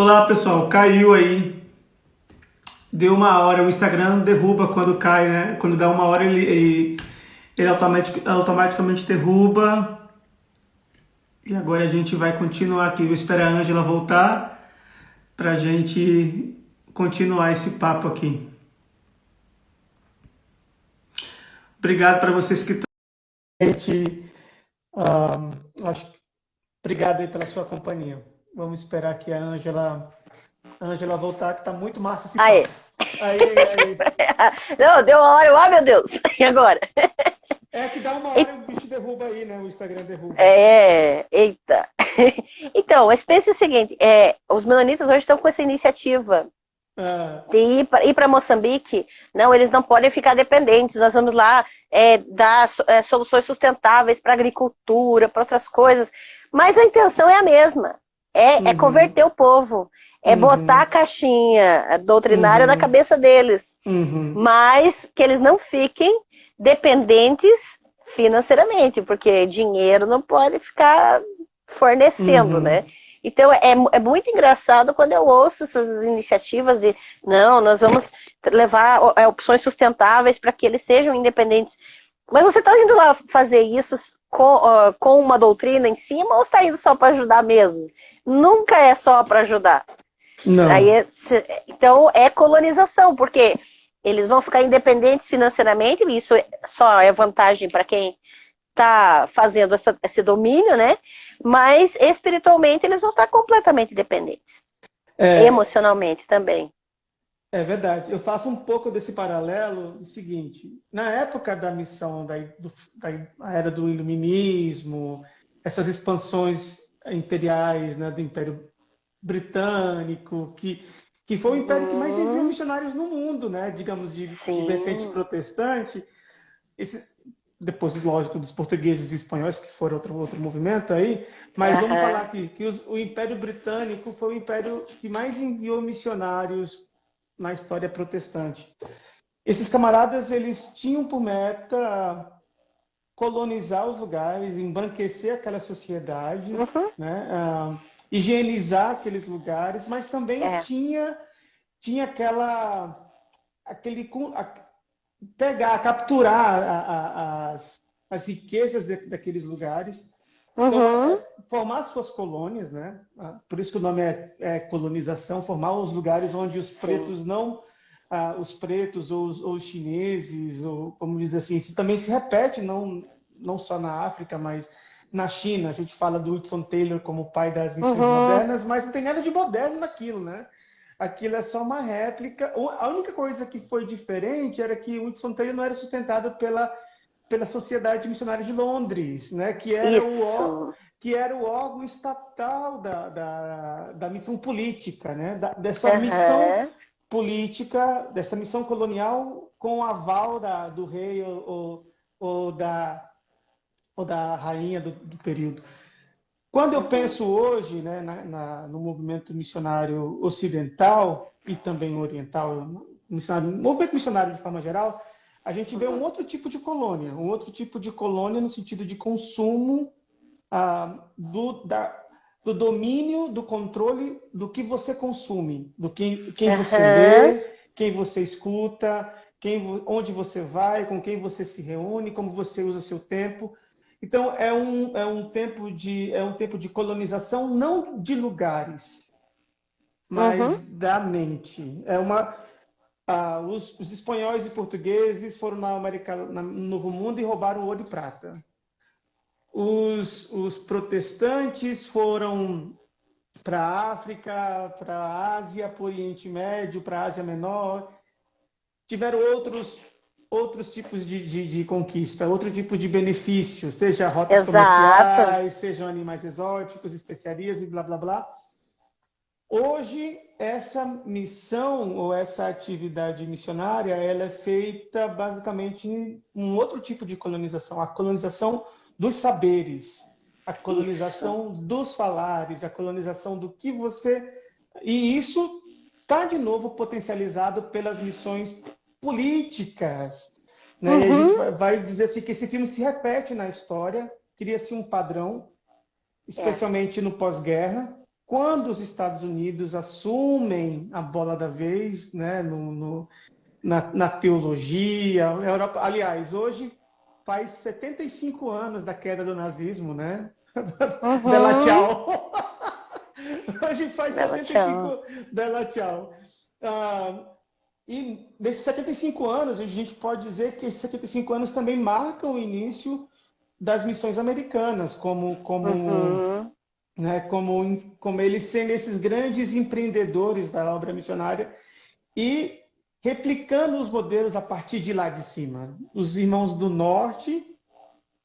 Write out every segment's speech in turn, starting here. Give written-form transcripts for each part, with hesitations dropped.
Olá pessoal, caiu aí, deu uma hora, o Instagram derruba quando cai, né? Quando dá uma hora ele automaticamente derruba. E agora a gente vai continuar aqui, vou esperar a Ângela voltar pra gente continuar esse papo aqui. Obrigado para vocês que estão. Gente, acho, obrigado aí pela sua companhia. Vamos esperar que a Ângela voltar, que tá muito massa esse Aê. papo. Aí. Não, deu uma hora, ai meu Deus, e agora? É que dá uma E- hora e o bicho derruba aí, né? O Instagram derruba. Eita. Então, mas pense o seguinte, os menonitas hoje estão com essa iniciativa Ah, de ir para Moçambique. Não, eles não podem ficar dependentes, nós vamos lá dar soluções sustentáveis para a agricultura, para outras coisas, mas a intenção é a mesma, é uhum, converter o povo, é botar a uhum, caixinha doutrinária na uhum, cabeça deles, uhum, mas que eles não fiquem dependentes financeiramente, porque dinheiro não pode ficar fornecendo, né? uhum. Então é muito engraçado quando eu ouço essas iniciativas de não, nós vamos levar opções sustentáveis para que eles sejam independentes. Mas você está indo lá fazer isso com uma doutrina em cima ou está indo só para ajudar mesmo? Nunca é só para ajudar. Aí Não. então é colonização, porque eles vão ficar independentes financeiramente, e isso só é vantagem para quem está fazendo esse domínio, né? Mas espiritualmente eles vão estar completamente dependentes. É, Emocionalmente também. é verdade. Eu faço um pouco desse paralelo do seguinte: na época da missão da era do Iluminismo, essas expansões imperiais, né, do Império Britânico, que foi o império que mais enviou Uhum, missionários no mundo, né, digamos, de vertente sim. protestante. Esse, depois, lógico, dos portugueses e espanhóis, que foram outro movimento aí, mas vamos falar Aham. aqui que o Império Britânico foi o império que mais enviou missionários na história protestante. Esses camaradas, eles tinham por meta colonizar os lugares, embranquecer aquelas sociedades, Uhum, né? Higienizar aqueles lugares, mas também é. tinha aquele pegar, capturar as riquezas daqueles lugares. Então, Uhum, formar suas colônias, né? Por isso que o nome é colonização, formar os lugares onde os sim. pretos não, os pretos ou os chineses, ou vamos dizer assim, isso também se repete, não só na África, mas na China. A gente fala do Hudson Taylor como o pai das missões Uhum, modernas, mas não tem nada de moderno naquilo, né? Aquilo é só uma réplica. A única coisa que foi diferente era que o Hudson Taylor não era sustentado pela Sociedade Missionária de Londres, né? isso. Que era o órgão estatal da missão política, né? Dessa missão Aham. política, dessa missão colonial com o aval do rei ou da, ou da rainha do período. Quando eu Uhum, penso hoje, né, no movimento missionário ocidental e também oriental, movimento missionário de forma geral, a gente vê uhum. um outro tipo de colônia no sentido de consumo, do domínio, do controle do que você consome, quem você Aham. lê, quem você escuta, onde você vai, com quem você se reúne, como você usa seu tempo. Então, é um tempo de colonização, não de lugares, Uhum. mas da mente. Os espanhóis e portugueses foram na América, no Novo Mundo e roubaram ouro e prata. Os protestantes foram para a África, para a Ásia, para o Oriente Médio, para a Ásia Menor. Tiveram outros tipos de conquista, outro tipo de benefício, seja rotas Exato. comerciais, sejam animais exóticos, especiarias e blá blá blá. Hoje, essa missão ou essa atividade missionária, ela é feita basicamente em um outro tipo de colonização, a colonização dos saberes, a Isso. colonização dos falares, a colonização do que você. E isso está de novo potencializado pelas missões políticas, né? E a gente Uhum. vai dizer assim que esse filme se repete na história, cria-se um padrão, É. especialmente no pós-guerra, quando os Estados Unidos assumem a bola da vez, né, na teologia, a Europa, aliás, hoje faz 75 anos da queda do nazismo, né? Bela Uhum. tchau. Hoje faz Bela, tchau. 75, Bela tchau. Ah, e nesses 75 anos, a gente pode dizer que esses 75 anos também marcam o início das missões americanas, Uhum. né, como eles sendo esses grandes empreendedores da obra missionária e replicando os modelos a partir de lá de cima. Os irmãos do norte,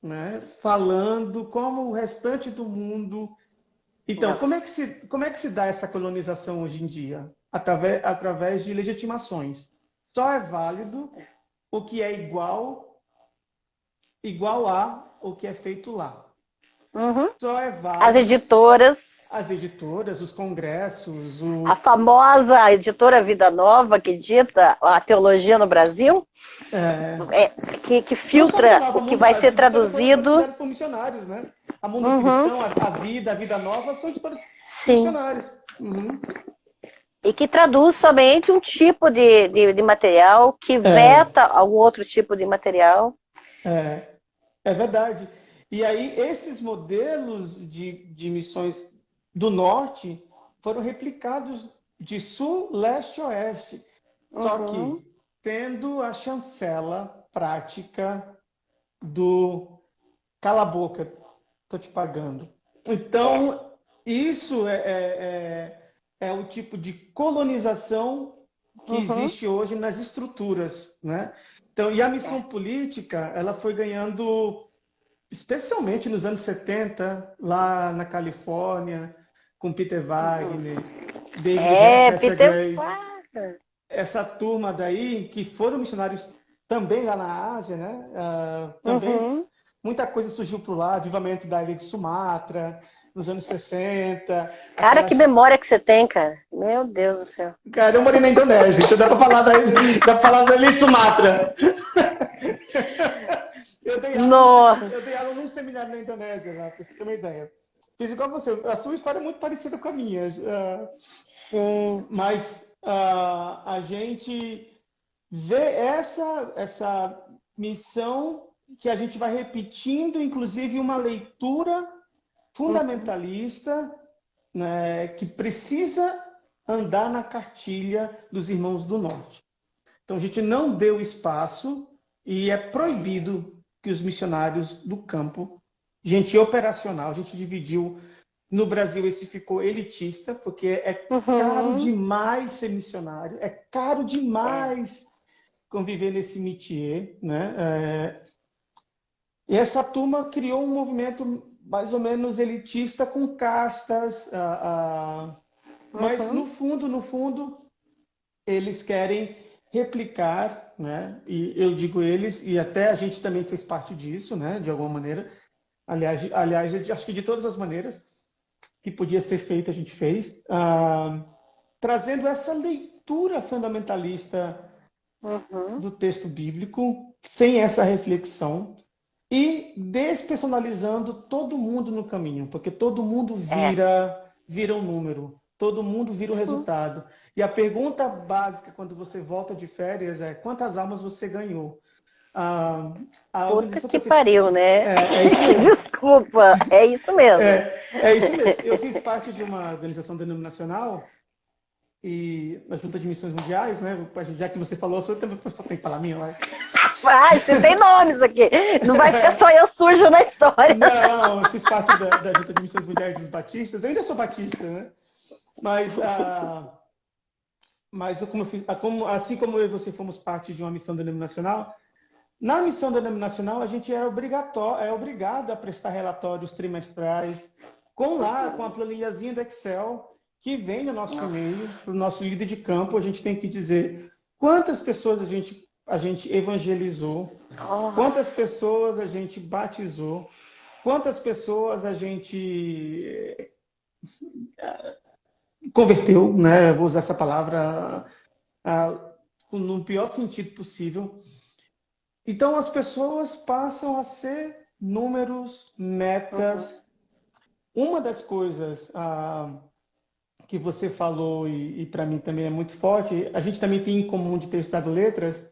né, falando como o restante do mundo. Então, Nossa. como é que se dá essa colonização hoje em dia? Através de legitimações. Só é válido o que é igual a o que é feito lá. Uhum. Só é As válido editoras, as editoras, os congressos, a famosa editora Vida Nova, que dita a teologia no Brasil, é, que não só Vida filtra Nova, o que vai as ser editoras foram traduzido. criadas por missionários, né? A Mundo Uhum. Cristão, a Vida Nova são editoras Sim. missionários. Uhum. E que traduz somente um tipo de material, que É, veta algum outro tipo de material. é, é verdade. E aí, esses modelos de missões do norte foram replicados de sul, leste e oeste. Só Uhum. que tendo a chancela prática do cala a boca, tô te pagando. É. Então, isso é o tipo de colonização que Uhum. existe hoje nas estruturas, né? Então, e a missão É. política, ela foi ganhando, especialmente nos anos 70, lá na Califórnia, com Peter Wagner, David É, Hester Peter Gray, Parker. essa turma daí, que foram missionários também lá na Ásia, né? Também Uhum. muita coisa surgiu por lá, avivamento da ilha de Sumatra, nos anos 60, Cara, que aquelas. memória que você tem, cara. Meu Deus do céu. Cara, eu morei na Indonésia, então dá pra falar da ilha de Sumatra. Eu dei aula Nossa. num seminário na Indonésia, lá, pra você ter uma ideia. Fiz igual você, a sua história é muito parecida com a minha, Gente. mas a gente vê essa missão que a gente vai repetindo, inclusive uma leitura Uhum. fundamentalista, né, que precisa andar na cartilha dos irmãos do norte. Então a gente não deu espaço e é proibido que os missionários do campo, gente operacional, a gente dividiu. No Brasil esse ficou elitista, porque é caro Uhum. demais ser missionário, é caro É. demais conviver nesse métier, né? E essa turma criou um movimento mais ou menos elitista com castas, mas Uhum. no fundo, eles querem replicar, né? E eu digo eles, e até a gente também fez parte disso, né? De alguma maneira. Aliás, eu acho que de todas as maneiras que podia ser feito, a gente fez, trazendo essa leitura fundamentalista Uhum. do texto bíblico, sem essa reflexão, e despersonalizando todo mundo no caminho, porque todo mundo É. vira um número, todo mundo vira o Uhum. resultado. E a pergunta básica quando você volta de férias é quantas almas você ganhou? A, a Puta organização que que eu fiz pariu, né? é isso mesmo. Desculpa, é isso mesmo. É isso mesmo. Eu fiz parte de uma organização denominacional e na Junta de Missões Mundiais, né? Já que você falou, eu também tem que falar a minha, vai. Vai, você tem nomes aqui. Não vai ficar só eu sujo na história. Não, eu fiz parte da Junta de Missões Mundiais dos Batistas. Eu ainda sou batista, né? Mas, como eu fiz, assim como eu e você fomos parte de uma missão denominacional, na missão denominacional a gente é obrigado a prestar relatórios trimestrais com a planilhazinha do Excel que vem no nosso e-mail, Nossa. para o nosso líder de campo. A gente tem que dizer quantas pessoas a gente evangelizou, quantas Nossa. pessoas a gente batizou, quantas pessoas a gente converteu, né? Vou usar essa palavra no pior sentido possível. Então as pessoas passam a ser números, Uhum. metas. Uma das coisas que você falou e para mim também é muito forte, a gente também tem em comum de ter estudado letras.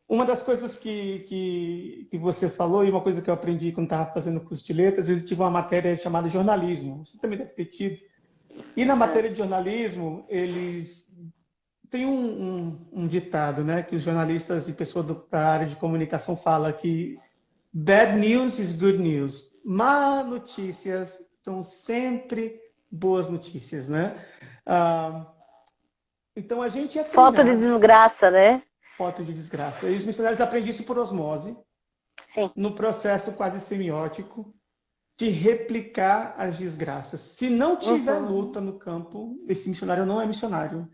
Uma das coisas que você falou e uma coisa que eu aprendi quando estava fazendo o curso de letras, eu tive uma matéria chamada jornalismo. Você também deve ter tido. E na Aham. matéria de jornalismo, eles têm um ditado, né, que os jornalistas e pessoas da área de comunicação falam que bad news is good news. Má notícias são sempre boas notícias, né? Ah, então a gente é Foto de treinado, desgraça, né? foto de desgraça. E os missionários aprendem isso por osmose, Sim. no processo quase semiótico de replicar as desgraças. Se não tiver Uhum. luta no campo, esse missionário não é missionário.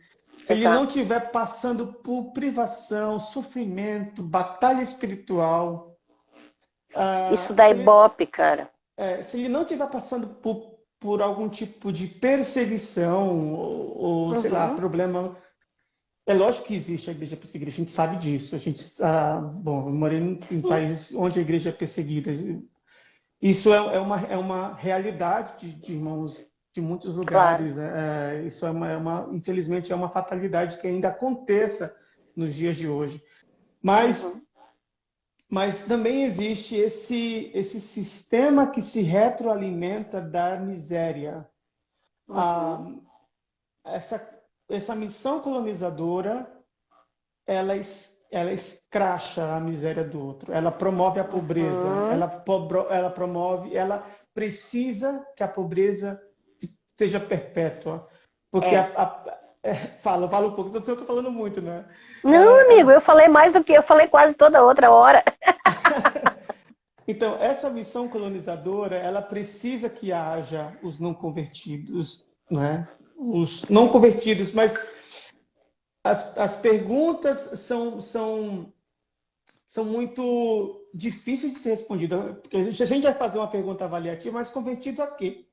Se ele não Exato. estiver passando por privação, sofrimento, batalha espiritual, Isso ah, dá ibope, cara. se ele não estiver passando por algum tipo de perseguição sei lá, Uhum. problema. É lógico que existe a igreja perseguida, a gente sabe disso. Bom, eu morei em Sim. países onde a igreja é perseguida. Isso é uma realidade de irmãos de muitos Claro. lugares. Isso infelizmente, é uma fatalidade que ainda aconteça nos dias de hoje. Mas, Uhum. mas também existe esse sistema que se retroalimenta da miséria. Ah, Uhum. essa missão colonizadora, ela escracha a miséria do outro, ela promove a pobreza, Uhum. ela promove, ela precisa que a pobreza seja perpétua, porque É. fala um pouco, então eu estou falando muito, né? Não, É, amigo, é, eu falei mais do que eu falei quase toda outra hora. então, essa missão colonizadora, ela precisa que haja os não convertidos, né? Os não convertidos, mas as perguntas são muito difíceis de ser respondidas. Porque a gente vai fazer uma pergunta avaliativa, mas convertido a quê?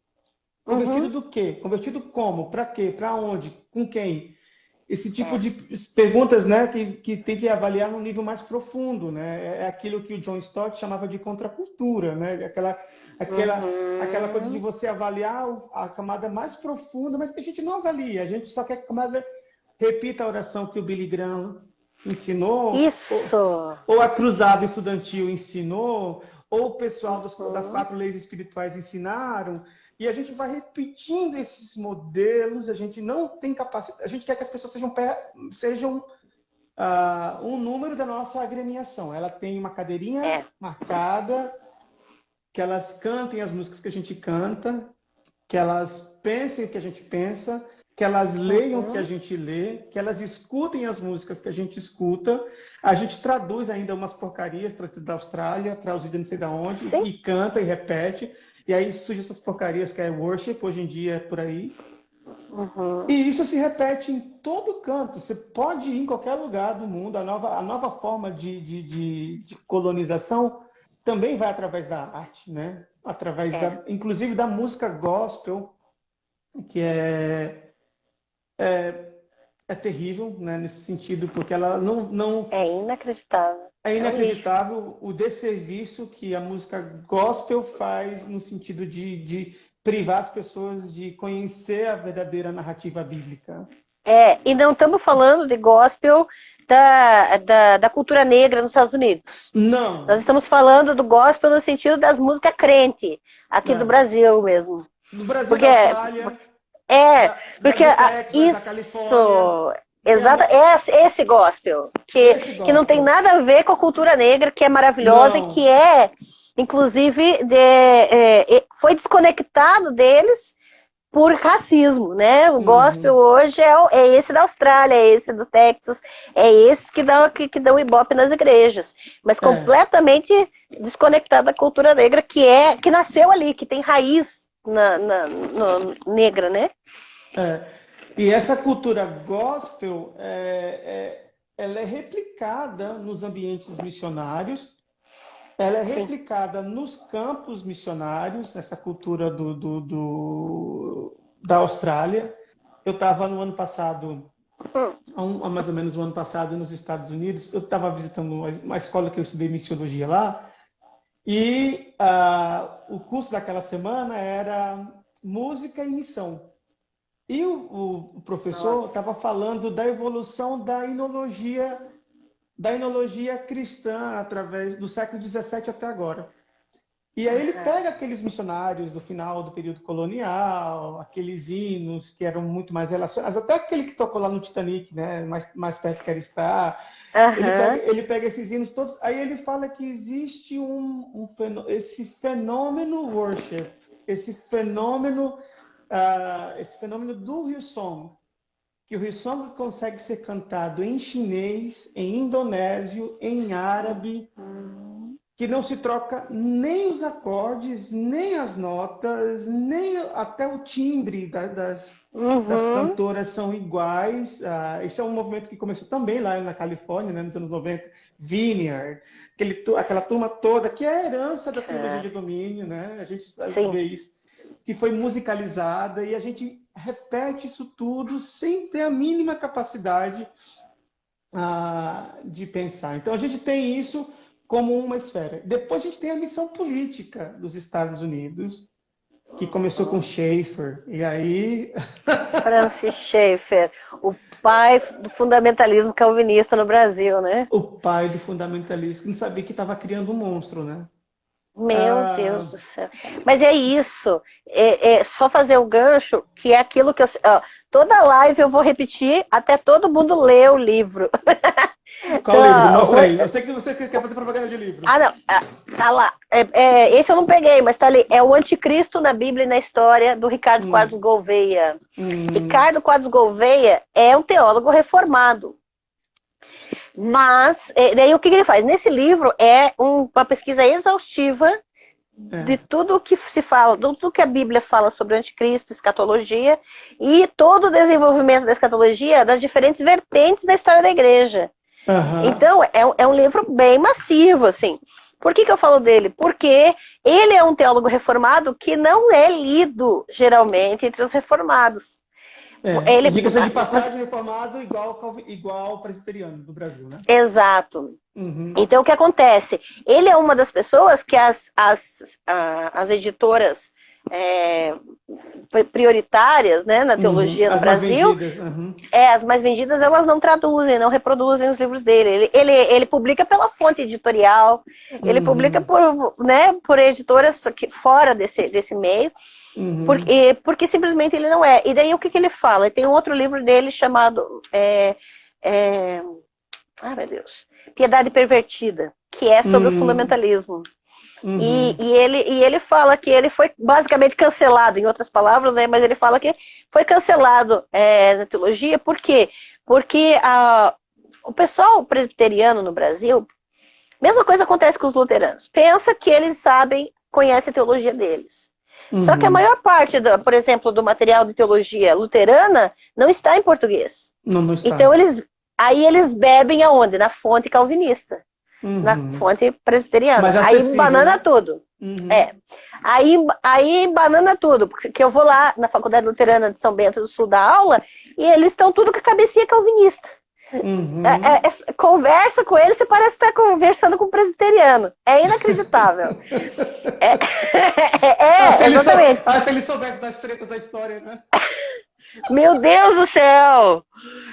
Convertido Uhum. do quê? Convertido como? Para quê? Para onde? Com quem? Esse tipo É. de perguntas, né, que tem que avaliar num nível mais profundo, né? É aquilo que o John Stott chamava de contracultura, né? Aquela coisa de Uhum. você avaliar a camada mais profunda, mas que a gente não avalia. A gente só quer que a camada repita a oração que o Billy Graham ensinou, Isso. ou a cruzada estudantil ensinou, ou o pessoal das Uhum. 4 leis espirituais ensinaram, e a gente vai repetindo esses modelos, a gente não tem capacidade, a gente quer que as pessoas sejam um número da nossa agremiação. Ela tem uma cadeirinha É. marcada, que elas cantem as músicas que a gente canta, que elas pensem o que a gente pensa, que elas leiam o que a Uhum. gente lê, que elas escutem as músicas que a gente escuta. A gente traduz ainda umas porcarias trazidas da Austrália, traduzida não sei da onde, Sim. e canta e repete. E aí surgem essas porcarias que é worship, hoje em dia é por aí. Uhum. E isso se repete em todo canto. Você pode ir em qualquer lugar do mundo. A nova forma de colonização também vai através da arte, né? Através É. inclusive da música gospel, que é terrível, né, nesse sentido, porque ela não É inacreditável. é É um lixo. inacreditável o desserviço que a música gospel faz no sentido de privar as pessoas de conhecer a verdadeira narrativa bíblica. É, e não estamos falando de gospel da cultura negra nos Estados Unidos. Nós Não, estamos falando do gospel no sentido das músicas crente, aqui do né? Brasil mesmo. No Brasil, Porque da Austrália, é, porque do Texas, da Califórnia, isso, tem exato, esse gospel, esse que não tem gospel. nada a ver com a cultura negra, que é maravilhosa e que Não. inclusive, foi desconectado deles por racismo, né? O gospel Uhum. hoje é esse da Austrália, é esse do Texas, é esse que dão ibope nas igrejas, mas É, completamente desconectado da cultura negra que nasceu ali, que tem raiz negra, né? é. E essa cultura gospel, ela é replicada nos ambientes missionários, ela é Sim. replicada nos campos missionários, essa cultura da Austrália. Eu estava no ano passado, Hum. há mais ou menos um ano passado, nos Estados Unidos. Eu estava visitando uma escola que eu estudei missiologia lá, e o curso daquela semana era música e missão. E o professor Nossa. estava falando da evolução da enologia cristã através do século XVII até agora. E aí ele Aham. pega aqueles missionários do final do período colonial, aqueles hinos que eram muito mais relacionados, até aquele que tocou lá no Titanic, né? Mais perto quer estar. Aham. Ele pega esses hinos todos, aí ele fala que existe esse fenômeno worship, esse fenômeno do Hillsong, que o Hillsong consegue ser cantado em chinês, em indonésio, em árabe, que não se troca nem os acordes, nem as notas, nem até o timbre das Uhum. cantoras são iguais. Esse é um movimento que começou também lá na Califórnia, né, nos anos 90, Vineyard, aquela turma toda, que é a herança da teologia Aham. de domínio, né? A gente Sim. vê isso, que foi musicalizada, e a gente repete isso tudo sem ter a mínima capacidade de pensar. Então a gente tem isso como uma esfera. Depois a gente tem a missão política dos Estados Unidos, que começou com Schaeffer, e aí Francis Schaeffer, o pai do fundamentalismo calvinista no Brasil, né? o pai do fundamentalismo não sabia que estava criando um monstro, né? Meu Deus Ah, do céu. Mas é isso. É só fazer o gancho, que é aquilo que eu. Ó, toda live eu vou repetir até todo mundo ler o livro. qual livro? Mostra Ó, aí. Eu sei que você quer fazer propaganda de livro. não. Tá lá. Esse eu não peguei, mas tá ali. É o Anticristo na Bíblia e na História, do Ricardo Quadros Hum, Gouveia. hum, Ricardo Quadros Gouveia é um teólogo reformado. Mas, daí o que ele faz? Nesse livro é uma pesquisa exaustiva de é. tudo o que se fala, de tudo que a Bíblia fala sobre o anticristo, escatologia, e todo o desenvolvimento da escatologia das diferentes vertentes da história da igreja. Aham. Então, é um livro bem massivo, assim. Por que eu falo dele? Porque ele é um teólogo reformado que não é lido, geralmente, entre os reformados. E Ele, diga-se de passagem, reformado igual presbiteriano do Brasil, né? exato. Uhum, Então, o que acontece? Ele é uma das pessoas que as editoras é, prioritárias, né, na uhum. teologia no As mais Brasil, vendidas. Uhum, as mais vendidas, elas não traduzem, não reproduzem os livros dele. Ele publica pela fonte editorial, ele publica uhum, por editoras fora desse meio, uhum. porque simplesmente ele não é. E daí o que ele fala? Tem um outro livro dele chamado meu Deus, Piedade Pervertida, que é sobre o Uhum, fundamentalismo. E, uhum, e, ele, e ele fala que ele foi basicamente cancelado, em outras palavras, né, mas ele fala que foi cancelado na teologia, por quê? Porque o pessoal presbiteriano no Brasil, mesma coisa acontece com os luteranos, pensa que eles sabem, conhecem a teologia deles. Só que a uhum. maior parte, por exemplo, do material de teologia luterana não está em português. Não, não Então, está. aí eles bebem aonde? Na fonte calvinista, na Uhum. fonte presbiteriana. Mais Aí acessível, banana né? tudo. Uhum, É. Aí banana tudo. Porque eu vou lá na Faculdade Luterana de São Bento do Sul da aula e eles estão tudo com a cabecinha calvinista. uhum. Conversa com eles, você parece estar conversando com um presbiteriano. É inacreditável. É, exatamente. Se ele soubesse das tretas da história, né? Meu Deus do céu!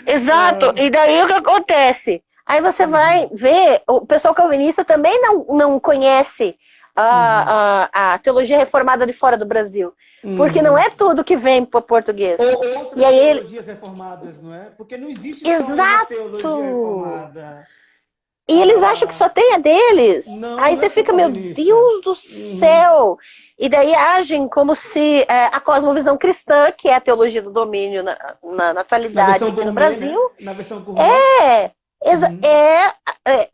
Exato. Ah, E daí o que acontece? Aí você vai uhum, ver, o pessoal calvinista também não conhece uhum, a teologia reformada de fora do Brasil. Porque não é uhum. tudo que vem para português. Ou E outras aí ele. teologias reformadas, não é? Porque não existe só uma teologia Exato! reformada. E eles acham que só Ah, tem a deles. não, Aí não é você só fica, meu calvinista. Deus do Uhum. céu! E daí agem como se a cosmovisão cristã, que é a teologia do domínio na Na atualidade versão aqui no gourmet, Brasil, né? Na versão gourmet. é, Uhum,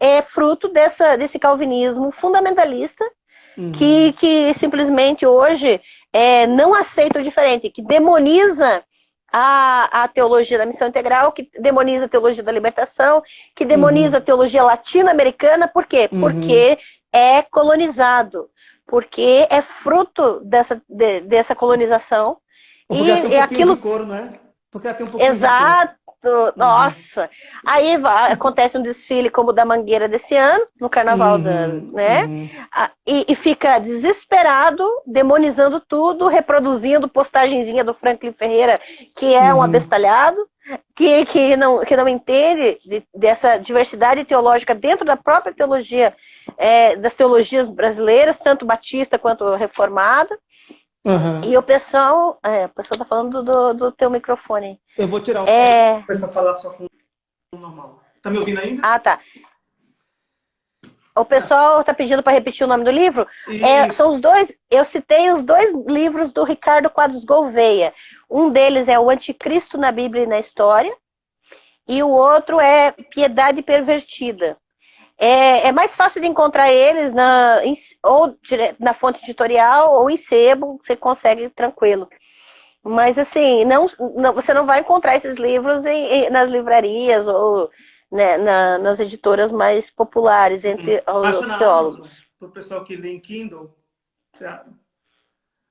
é fruto desse calvinismo fundamentalista uhum, que simplesmente hoje não aceita o diferente, que demoniza a teologia da missão integral, que demoniza a teologia da libertação, que demoniza a uhum, teologia latino-americana. Por quê? uhum. Porque é colonizado, porque é fruto dessa colonização Ou porque ela tem um e pouquinho de aquilo couro, não é? Porque ela tem um pouquinho de tempo. Exato! Nossa! Aí acontece um desfile como o da Mangueira desse ano, no carnaval Uhum, né? uhum, E fica desesperado, demonizando tudo, reproduzindo postagenzinha do Franklin Ferreira, que é um uhum, abestalhado, que não entende dessa diversidade teológica dentro da própria teologia, das teologias brasileiras, tanto batista quanto reformada. uhum. E o pessoal tá falando do teu microfone. Eu vou tirar o fone e É, começar a falar só com o normal. Tá me ouvindo ainda? tá. O pessoal está pedindo para repetir o nome do livro. Isso. São os dois. Eu citei os dois livros do Ricardo Quadros Gouveia. Um deles é O Anticristo na Bíblia e na História, e o outro é Piedade Pervertida. É mais fácil de encontrar eles ou na fonte editorial ou em sebo, você consegue tranquilo. Mas assim, você não vai encontrar esses livros nas livrarias ou né, nas editoras mais populares entre Baixa os na Amazon, teólogos. pro pessoal que lê em Kindle. Já-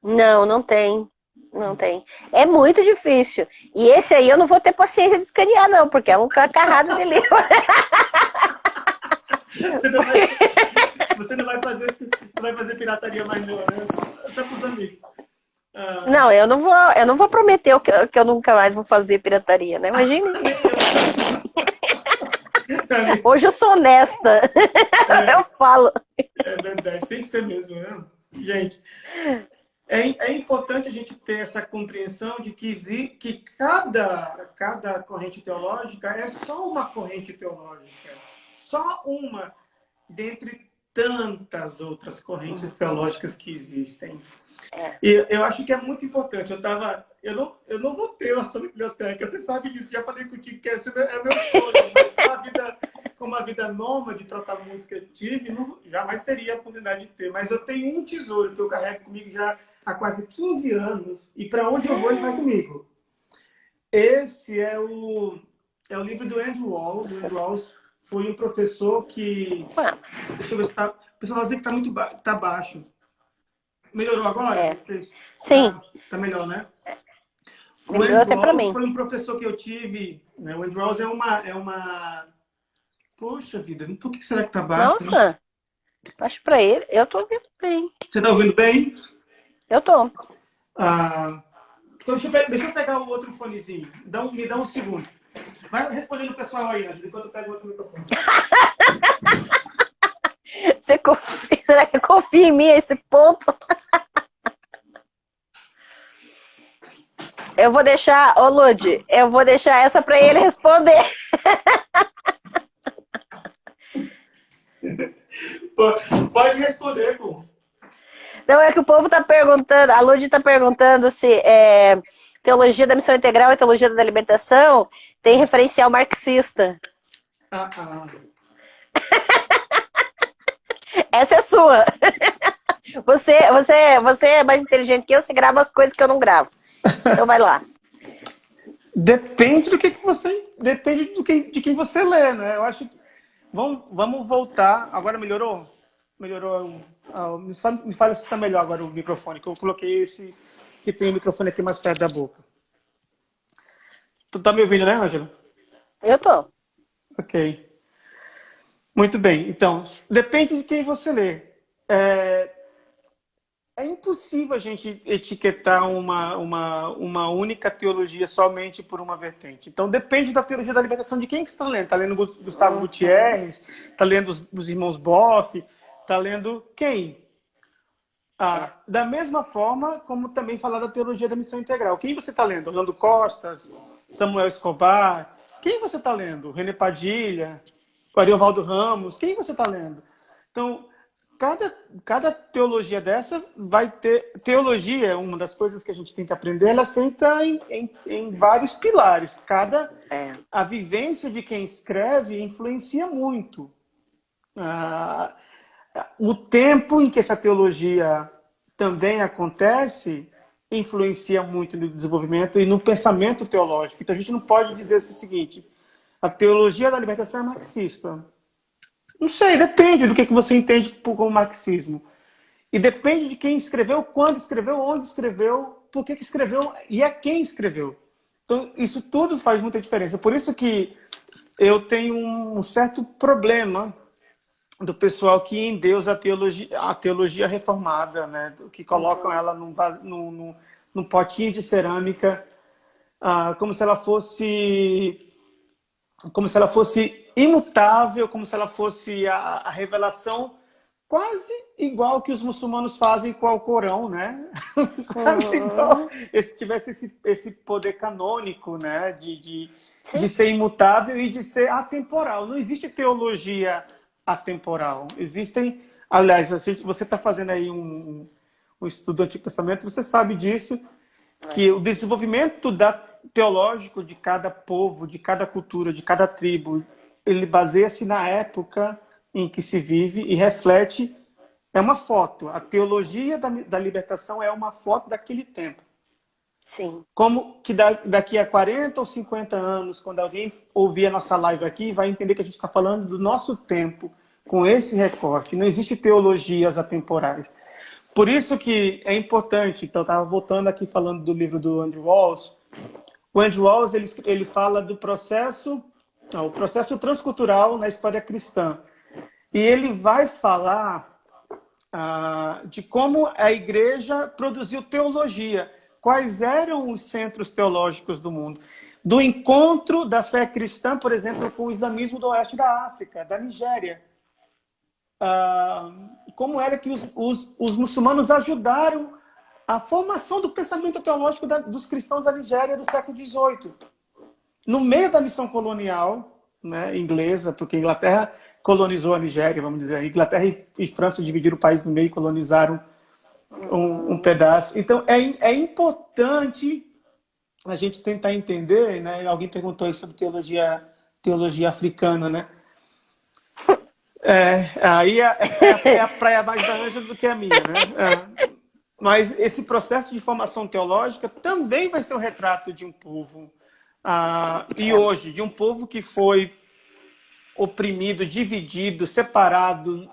Não, não tem. Não tem. É muito difícil. E esse aí eu não vou ter paciência de escanear, não, porque é um carrado de livro. Você não vai, você não vai fazer pirataria mais não, né? Só pros amigos. Ah, Não, eu não vou prometer que eu nunca mais vou fazer pirataria, né? Imagine. Hoje eu sou honesta. Eu falo. é verdade, tem que ser mesmo, né? Gente, é importante a gente ter essa compreensão de que cada corrente teológica é só uma corrente teológica. Só uma dentre tantas outras correntes teológicas que existem. E eu acho que é muito importante. Eu não vou ter a sua biblioteca, você sabe disso, já falei contigo que esse é meu sonho, mas com uma vida nômade, trocar mundos que eu tive, jamais teria a oportunidade de ter. Mas eu tenho um tesouro que eu carrego comigo já há quase 15 anos, e para onde eu vou, ele vai comigo. Esse é o livro do Andrew Walls. O Andrew Walls foi um professor que. Deixa eu ver se está. O pessoal vai dizer que está muito tá baixo. Melhorou agora? É. Sim, Tá melhor, né? O melhorou Andrew até para Walls mim. foi um professor que eu tive. Né? O Andrew Walls é uma. Poxa vida, por que será que tá baixo? Nossa, acho para ele. Eu tô ouvindo bem. Você tá ouvindo bem? Eu tô. Ah, deixa eu pegar o outro fonezinho. Me dá um segundo. Vai respondendo o pessoal aí, Angela, enquanto eu pego o outro microfone. Será que confia em mim a esse ponto? Eu vou deixar, ô Lud, eu vou deixar essa para ele responder. Pode responder, pô. Não, é que o povo tá perguntando, a Lud tá perguntando se teologia da missão integral e teologia da libertação tem referencial marxista. Ah, ah. Essa é sua. Você é mais inteligente que eu, você grava as coisas que eu não gravo. Então vai lá. Depende do que você. Depende de quem você lê, né? Eu acho que. Vamos voltar. Agora melhorou? Melhorou. Só me fala se está melhor agora o microfone, que eu coloquei esse que tem o microfone aqui mais perto da boca. Tu tá me ouvindo, né, Ângela? Eu tô. Ok. Muito bem. Então, depende de quem você lê. É impossível a gente etiquetar uma única teologia somente por uma vertente. Então, depende da teologia da libertação de quem que está lendo. Está lendo Gustavo Gutierrez? Está lendo os irmãos Boff? Está lendo quem? Da mesma forma como também falar da teologia da missão integral. Quem você está lendo? Orlando Costa? Samuel Escobar? Quem você está lendo? René Padilha? Ariovaldo Ramos? Quem você está lendo? Então, cada teologia dessa vai ter... Teologia, uma das coisas que a gente tem que aprender, ela é feita em vários pilares. A vivência de quem escreve influencia muito. O tempo em que essa teologia também acontece influencia muito no desenvolvimento e no pensamento teológico. Então a gente não pode dizer o seguinte: a teologia da libertação é marxista. Não sei, depende do que você entende como marxismo. E depende de quem escreveu, quando escreveu, onde escreveu, por que escreveu e a quem escreveu. Então, isso tudo faz muita diferença. Por isso que eu tenho um certo problema do pessoal que endeusa a teologia reformada, né? Que colocam Uhum. ela num potinho de cerâmica, como se ela fosse imutável, como se ela fosse a revelação quase igual que os muçulmanos fazem com o Alcorão, né? Quase igual, Uhum. se tivesse esse poder canônico, né? De Sim. ser imutável e de ser atemporal. Não existe teologia atemporal. Existem, aliás, você está fazendo aí um estudo do Antigo Testamento, você sabe disso, É. que o desenvolvimento teológico de cada povo, de cada cultura, de cada tribo, ele baseia-se na época em que se vive e reflete, é uma foto. A teologia da libertação é uma foto daquele tempo. Sim. Como que daqui a 40 ou 50 anos, quando alguém ouvir a nossa live aqui, vai entender que a gente está falando do nosso tempo, com esse recorte. Não existe teologias atemporais. Por isso que é importante, então eu estava voltando aqui falando do livro do Andrew Walls. O Andrew Walls ele fala do processo, o processo transcultural na história cristã. E ele vai falar de como a igreja produziu teologia. Quais eram os centros teológicos do mundo? Do encontro da fé cristã, por exemplo, com o islamismo do oeste da África, da Nigéria. Como era que os muçulmanos ajudaram a formação do pensamento teológico dos cristãos da Nigéria do século XVIII. No meio da missão colonial, né, inglesa, porque a Inglaterra colonizou a Nigéria, vamos dizer, a Inglaterra e França dividiram o país no meio e colonizaram um pedaço. Então, é importante a gente tentar entender, né? Alguém perguntou aí sobre teologia africana, né? Aí é a praia mais da Ângela do que a minha, né? Mas esse processo de formação teológica também vai ser o retrato de um povo. E hoje, de um povo que foi oprimido, dividido, separado,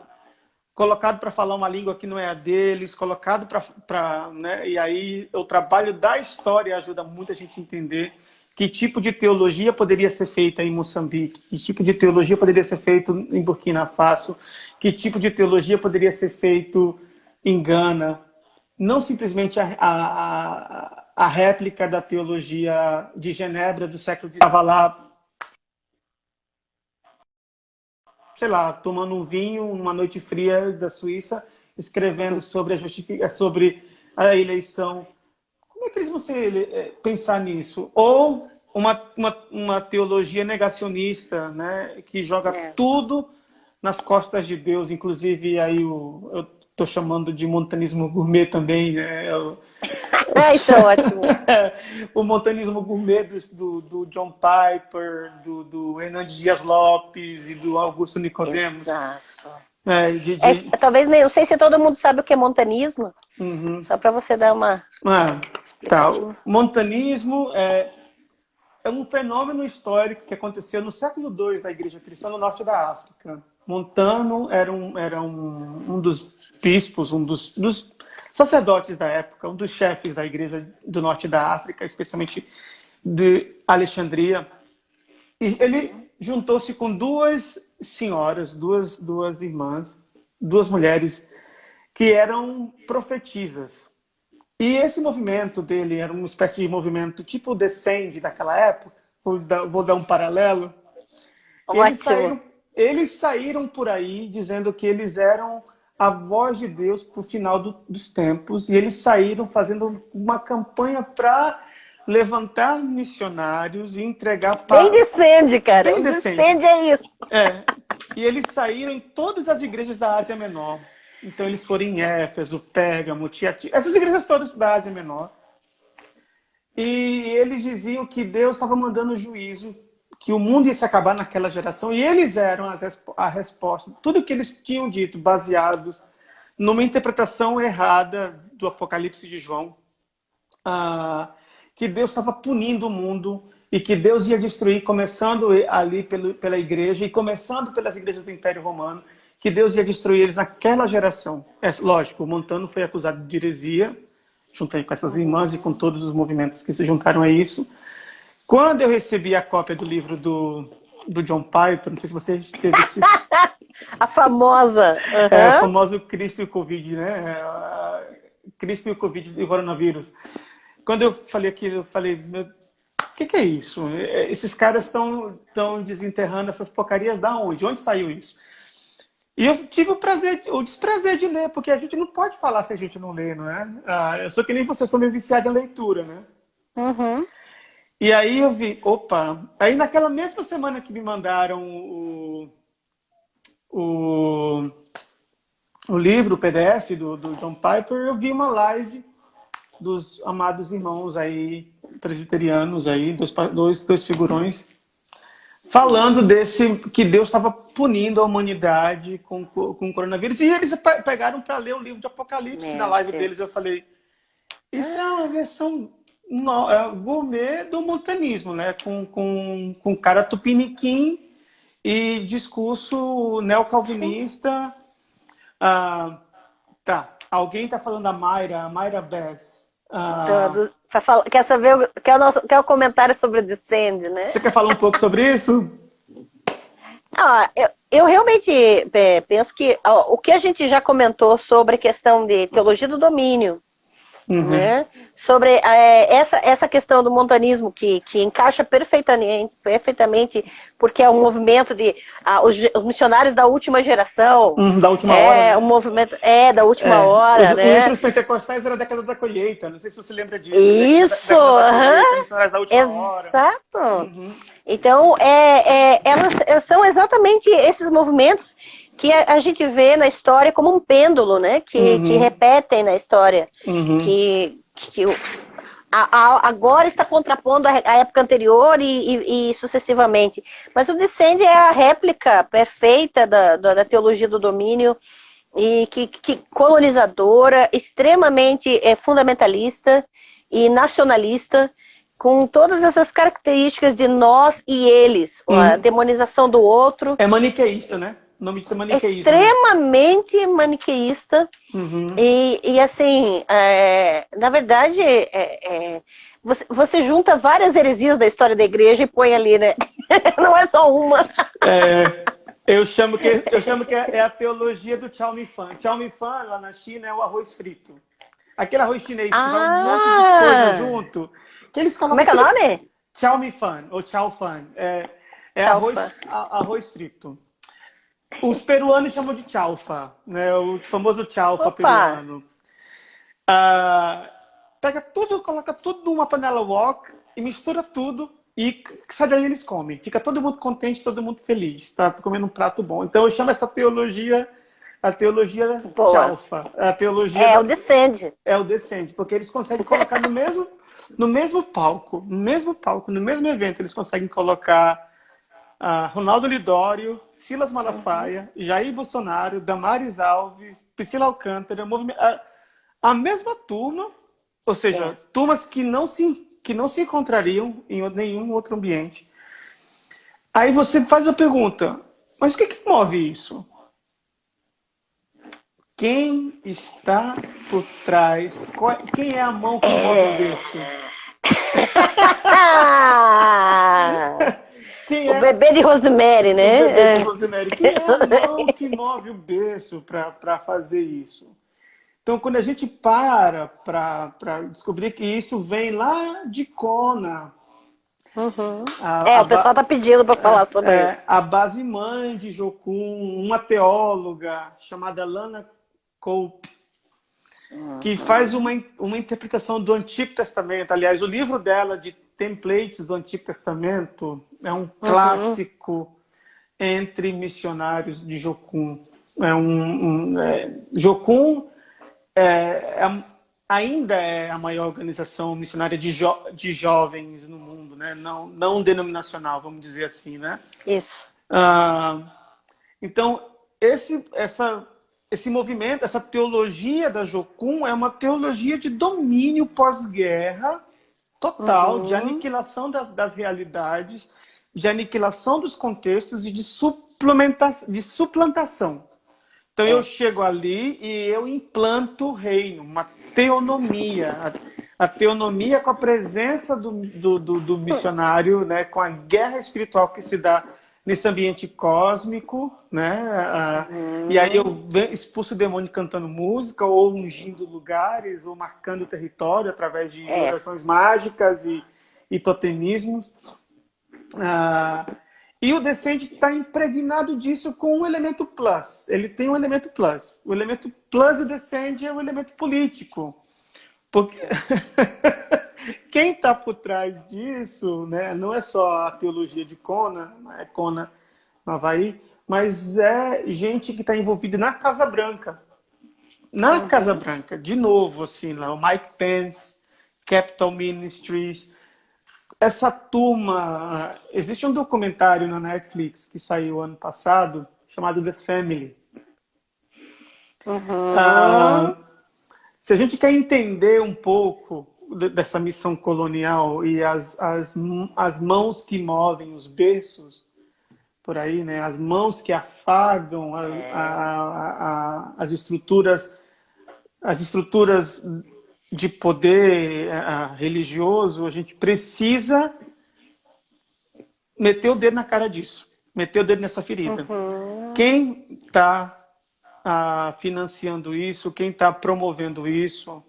colocado para falar uma língua que não é a deles, colocado para. Né? E aí o trabalho da história ajuda muito a gente a entender que tipo de teologia poderia ser feita em Moçambique, que tipo de teologia poderia ser feito em Burkina Faso, que tipo de teologia poderia ser feito em Gana. Não simplesmente a réplica da teologia de Genebra do século XIX. Estava lá, sei lá, tomando um vinho numa noite fria da Suíça, escrevendo sobre a eleição. Como é que eles vão pensar nisso? Ou uma teologia negacionista, né, que joga É. tudo nas costas de Deus, inclusive aí eu estou chamando de montanismo gourmet também, né? Isso é ótimo. O montanismo gourmet do John Piper, do Hernandes Dias Lopes e do Augusto Nicodemos. Exato. Talvez nem, não sei se todo mundo sabe o que é montanismo, só para você dar uma Tá. explicadinha. Montanismo é um fenômeno histórico que aconteceu no século II da Igreja Cristã no norte da África. Montano era um dos bispos, um dos sacerdotes da época, um dos chefes da Igreja do norte da África, especialmente de Alexandria. E ele juntou-se com duas senhoras, duas irmãs, duas mulheres que eram profetisas. E esse movimento dele era uma espécie de movimento tipo Descende daquela época. Vou dar um paralelo. Ótimo. Eles saíram por aí dizendo que eles eram a voz de Deus para o final dos tempos. E eles saíram fazendo uma campanha para levantar missionários e entregar Bem para... Descende, cara. Bem O Descende. Descende é isso. E eles saíram em todas as igrejas da Ásia Menor. Então eles foram em Éfeso, Pérgamo, Tiatira, essas igrejas todas da Ásia Menor. E eles diziam que Deus estava mandando juízo, que o mundo ia se acabar naquela geração, e eles eram a resposta. Tudo que eles tinham dito, baseados numa interpretação errada do Apocalipse de João, que Deus estava punindo o mundo e que Deus ia destruir, começando ali pela igreja e começando pelas igrejas do Império Romano, que Deus ia destruir eles naquela geração. Lógico, o Montano foi acusado de heresia, juntamente com essas irmãs e com todos os movimentos que se juntaram a isso. Quando eu recebi a cópia do livro do John Piper, não sei se você teve esse... A famosa. O famoso Cristo e o Covid, né? Cristo e o Covid e o coronavírus. Quando eu falei aquilo, eu falei, o que é isso? Esses caras estão desenterrando essas porcarias da onde? Onde saiu isso? E eu tive o desprazer de ler, porque a gente não pode falar se a gente não lê, não é? Eu sou que nem você, eu sou meio viciado em leitura, né? Uhum. E aí eu vi, opa, aí naquela mesma semana que me mandaram o livro, o PDF do John Piper, eu vi uma live dos amados irmãos aí, presbiterianos aí, dois figurões, falando desse que Deus estava punindo a humanidade com o coronavírus. E eles pegaram para ler o livro de Apocalipse. Na live deles eu falei, isso é uma versão gourmet do montanismo, né? Com cara tupiniquim e discurso neocalvinista. Tá, alguém tá falando da Mayra Bess. Quer saber, quer o comentário sobre o Descend, né? Você quer falar um pouco sobre isso? Eu realmente penso que o que a gente já comentou sobre a questão de teologia do domínio, né? Sobre essa questão do montanismo que encaixa perfeitamente, porque é um movimento de os missionários da última geração. Da última hora. Né? Um movimento da última hora, né? Entre os pentecostais era a década da colheita. Não sei se você lembra disso. Isso! Missionários da última hora. Exato! Então, elas são exatamente esses movimentos que a gente vê na história como um pêndulo, né? Que repetem na história. Que agora está contrapondo a época anterior e sucessivamente. Mas o Descende é a réplica perfeita da teologia do domínio e que colonizadora, extremamente fundamentalista e nacionalista, com todas essas características de nós e eles, a demonização do outro. É maniqueísta, né? O nome disso é maniqueísmo. Extremamente maniqueísta. E assim, na verdade, você junta várias heresias da história da igreja e põe ali, né? Não é só uma. Eu chamo que é a teologia do Chow Mi Fan. Chow Mi Fan, lá na China, é o arroz frito. Aquele arroz chinês que vai um monte de coisa junto. Que eles colocam. Como é que é o nome? Chow Mi Fan, ou Chow Fan. Arroz frito. Os peruanos chamam de chaufa, né? O famoso chaufa peruano. Pega tudo, coloca tudo numa panela wok e mistura tudo e sai daí eles comem. Fica todo mundo contente, todo mundo feliz. Tá comendo um prato bom. Então eu chamo essa teologia a teologia chaufa. A teologia o Descende. É o Descende, porque eles conseguem colocar no mesmo palco, no mesmo evento, eles conseguem colocar Ronaldo Lidório, Silas Malafaia, Jair Bolsonaro, Damares Alves, Priscila Alcântara, a mesma turma, ou seja, turmas que não se encontrariam em nenhum outro ambiente. Aí você faz a pergunta, mas o que move isso? Quem está por trás? Quem é a mão que move o berço? O bebê de Rosemary, né? O bebê de Rosemary. Quem é a mão que move o berço para fazer isso? Então, quando a gente para descobrir que isso vem lá de Kona. O pessoal está pedindo para falar sobre isso. A base mãe de Jokun, uma teóloga chamada Lana Cope, que faz uma interpretação do Antigo Testamento. Aliás, o livro dela de templates do Antigo Testamento é um clássico entre missionários de Jokun. Jokun ainda é a maior organização missionária de jovens no mundo, né? Não denominacional, vamos dizer assim, né? Isso. Então, esse movimento, essa teologia da Jokun é uma teologia de domínio pós-guerra total, de aniquilação das realidades, de aniquilação dos contextos e de suplantação. Então eu chego ali e eu implanto o reino, uma teonomia. a teonomia com a presença do missionário, né, com a guerra espiritual que se dá nesse ambiente cósmico, né? E aí eu expulso o demônio cantando música, ou ungindo lugares, ou marcando território através de orações mágicas e totemismos. E o Descende está impregnado disso com um elemento plus. Ele tem um elemento plus. O elemento plus do Descende é o elemento político. Porque quem está por trás disso, né, não é só a teologia de Kona, é Kona no Havaí, mas é gente que está envolvida na Casa Branca. Na Casa Branca, de novo, assim, lá, o Mike Pence, Capital Ministries, essa turma. Existe um documentário na Netflix que saiu ano passado, chamado The Family. Se a gente quer entender um pouco dessa missão colonial e as mãos que movem os berços, por aí, né? As mãos que afagam as estruturas de poder religioso, a gente precisa meter o dedo na cara disso, meter o dedo nessa ferida. Quem está financiando isso, quem está promovendo isso,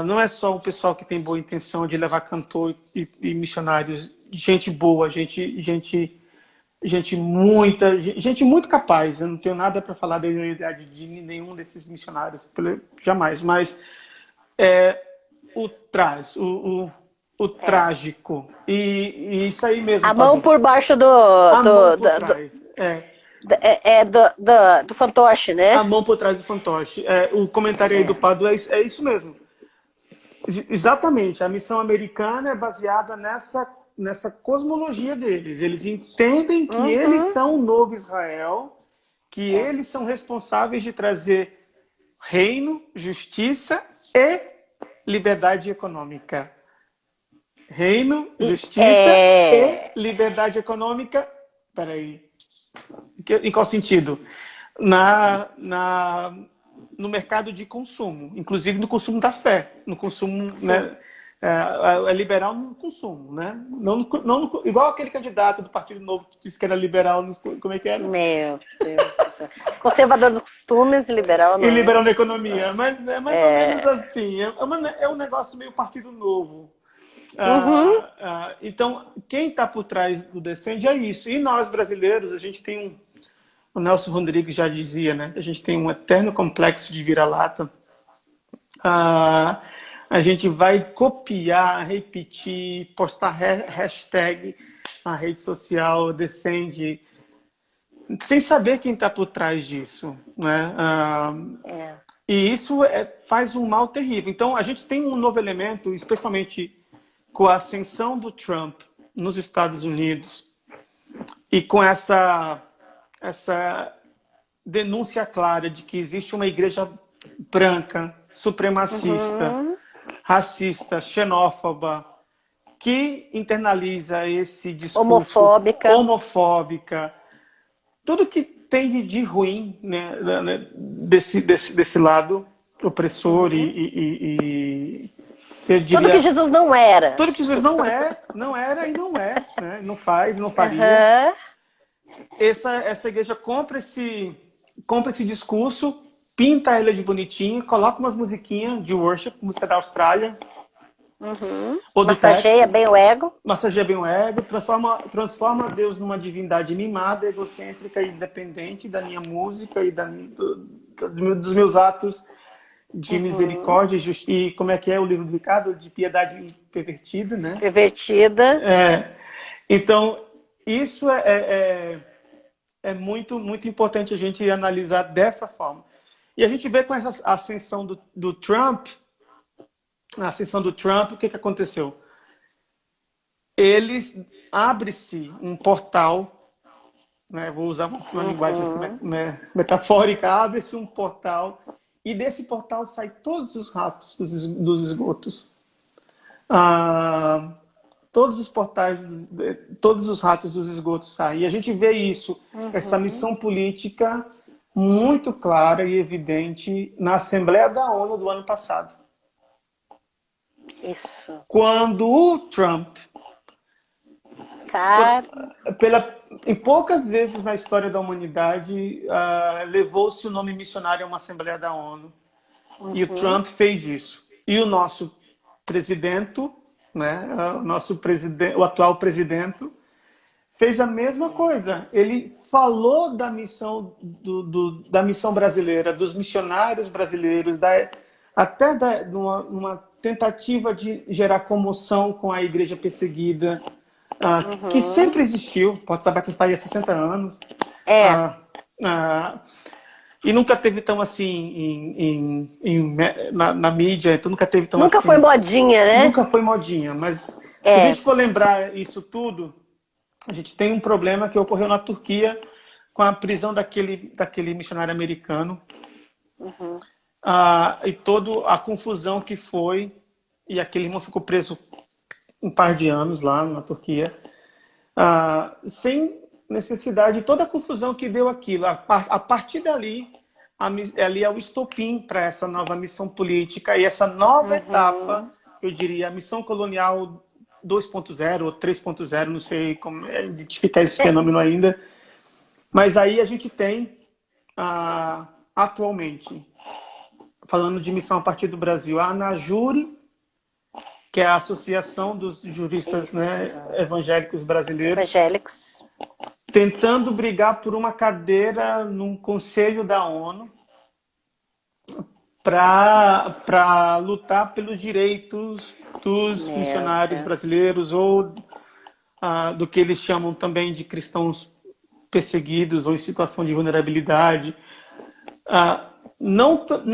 não é só o pessoal que tem boa intenção de levar cantor e missionários, gente boa, gente muito capaz. Eu não tenho nada para falar da idoneidade de nenhum desses missionários, jamais, mas o trágico. E isso aí mesmo. A mão por baixo trás. Do fantoche, né? A mão por trás do fantoche. O comentário aí do Pado é isso mesmo. Exatamente. A missão americana é baseada nessa cosmologia deles. Eles entendem que eles são o novo Israel, que eles são responsáveis de trazer reino, justiça e liberdade econômica. Reino, justiça e liberdade econômica. Peraí. Em qual sentido? No mercado de consumo, inclusive no consumo da fé, no consumo, né, é liberal no consumo, né? Não igual aquele candidato do Partido Novo que disse que era liberal, como é que era? Meu Deus do céu. Conservador dos costumes e liberal não. E liberal na economia, mas é mais ou menos assim. É um negócio meio Partido Novo. Então, quem está por trás do Descende é isso. E nós, brasileiros, a gente tem o Nelson Rodrigues já dizia, né? A gente tem um eterno complexo de vira-lata. A gente vai copiar, repetir, postar hashtag na rede social, Descende, sem saber quem está por trás disso, né? E isso faz um mal terrível. Então, a gente tem um novo elemento, especialmente com a ascensão do Trump nos Estados Unidos e com essa denúncia clara de que existe uma igreja branca, supremacista, racista, xenófoba, que internaliza esse discurso homofóbica, tudo que tem de ruim, né, desse lado opressor eu diria, tudo que Jesus não era. Tudo que Jesus não era e não é, né? Não faz, não faria. Essa igreja compra esse discurso, pinta ele de bonitinho, coloca umas musiquinhas de worship, música da Austrália. Ou do massageia bem o ego. Massageia bem o ego, transforma Deus numa divindade mimada, egocêntrica e independente da minha música e dos meus atos de misericórdia e como é que é o livro do Ricardo? De piedade pervertida, né? Pervertida. Então, isso é muito, muito importante a gente analisar dessa forma. E a gente vê com essa ascensão do Trump, o que aconteceu? Abre-se um portal, né? Vou usar uma linguagem assim, metafórica, abre-se um portal e desse portal saem todos os ratos dos esgotos. Todos os portais, todos os ratos dos esgotos saem. E a gente vê isso, essa missão política muito clara e evidente na Assembleia da ONU do ano passado. Isso. Quando o Trump, Cara, em poucas vezes na história da humanidade, levou-se o nome missionário a uma Assembleia da ONU. E o Trump fez isso. E o nosso presidente, né, o atual presidente, fez a mesma coisa. Ele falou da missão, da missão brasileira, dos missionários brasileiros, até uma tentativa de gerar comoção com a igreja perseguida, que sempre existiu. Portas Abertas está aí há 60 anos. E nunca teve tão assim na mídia, então nunca teve tão nunca assim. foi modinha, né? Nunca foi modinha, mas se a gente for lembrar isso tudo, a gente tem um problema que ocorreu na Turquia com a prisão daquele missionário americano. E toda a confusão que foi, e aquele irmão ficou preso um par de anos lá na Turquia, sem necessidade, toda a confusão que deu aquilo. A partir dali, ali é o estopim para essa nova missão política e essa nova etapa, eu diria, a missão colonial 2.0 ou 3.0, não sei como identificar esse fenômeno ainda. Mas aí a gente tem, atualmente, falando de missão a partir do Brasil, a ANAJURE, que é a Associação dos Juristas, né, Evangélicos Brasileiros, tentando brigar por uma cadeira num conselho da ONU para lutar pelos direitos dos missionários brasileiros ou do que eles chamam também de cristãos perseguidos ou em situação de vulnerabilidade. A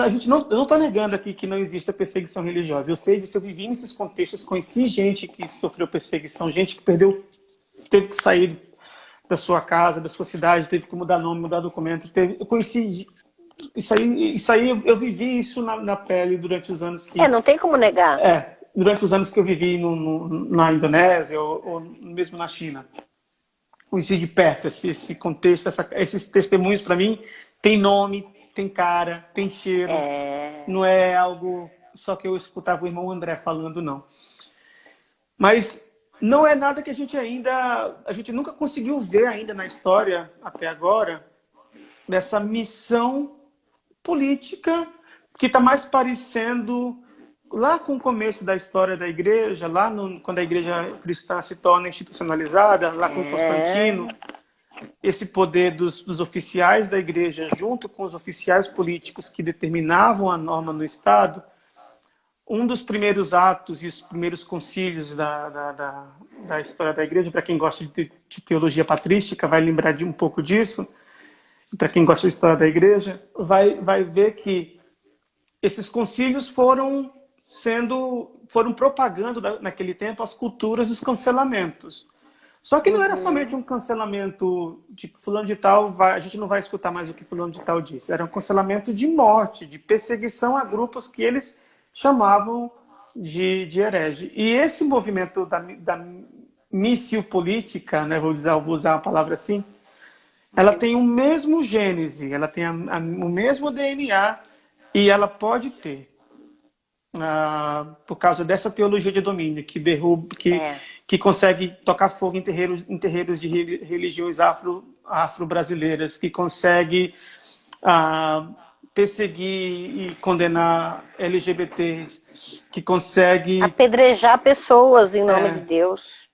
gente não está negando aqui que não existe a perseguição religiosa. Eu sei disso, eu vivi nesses contextos, conheci gente que sofreu perseguição, gente que teve que sair da sua casa, da sua cidade, teve que mudar nome, mudar documento. Eu conheci isso aí, eu vivi isso na pele durante os anos que... não tem como negar. Durante os anos que eu vivi na Indonésia ou mesmo na China. Conheci de perto esse contexto, esses testemunhos para mim tem nome, tem cara, tem cheiro. Não é algo só que eu escutava o irmão André falando, não. Mas não é nada que a gente nunca conseguiu ver ainda na história, até agora, dessa missão política que está mais parecendo lá com o começo da história da igreja, quando a igreja cristã se torna institucionalizada, lá com Constantino, esse poder dos oficiais da igreja junto com os oficiais políticos que determinavam a norma no Estado. Um dos primeiros atos e os primeiros concílios da história da igreja, para quem gosta de teologia patrística, vai lembrar de um pouco disso. Para quem gosta de história da igreja, vai ver que esses concílios foram propagando naquele tempo as culturas dos cancelamentos. Só que não era somente um cancelamento de fulano de tal, a gente não vai escutar mais o que fulano de tal disse. Era um cancelamento de morte, de perseguição a grupos que eles chamavam de herege. E esse movimento da missio política, né, vou usar a palavra assim, ela tem o mesmo gênese, ela tem o mesmo DNA e ela pode ter, por causa dessa teologia de domínio que consegue tocar fogo em terreiros de religiões afro-brasileiras, que consegue perseguir e condenar LGBTs, que consegue apedrejar pessoas em nome de Deus.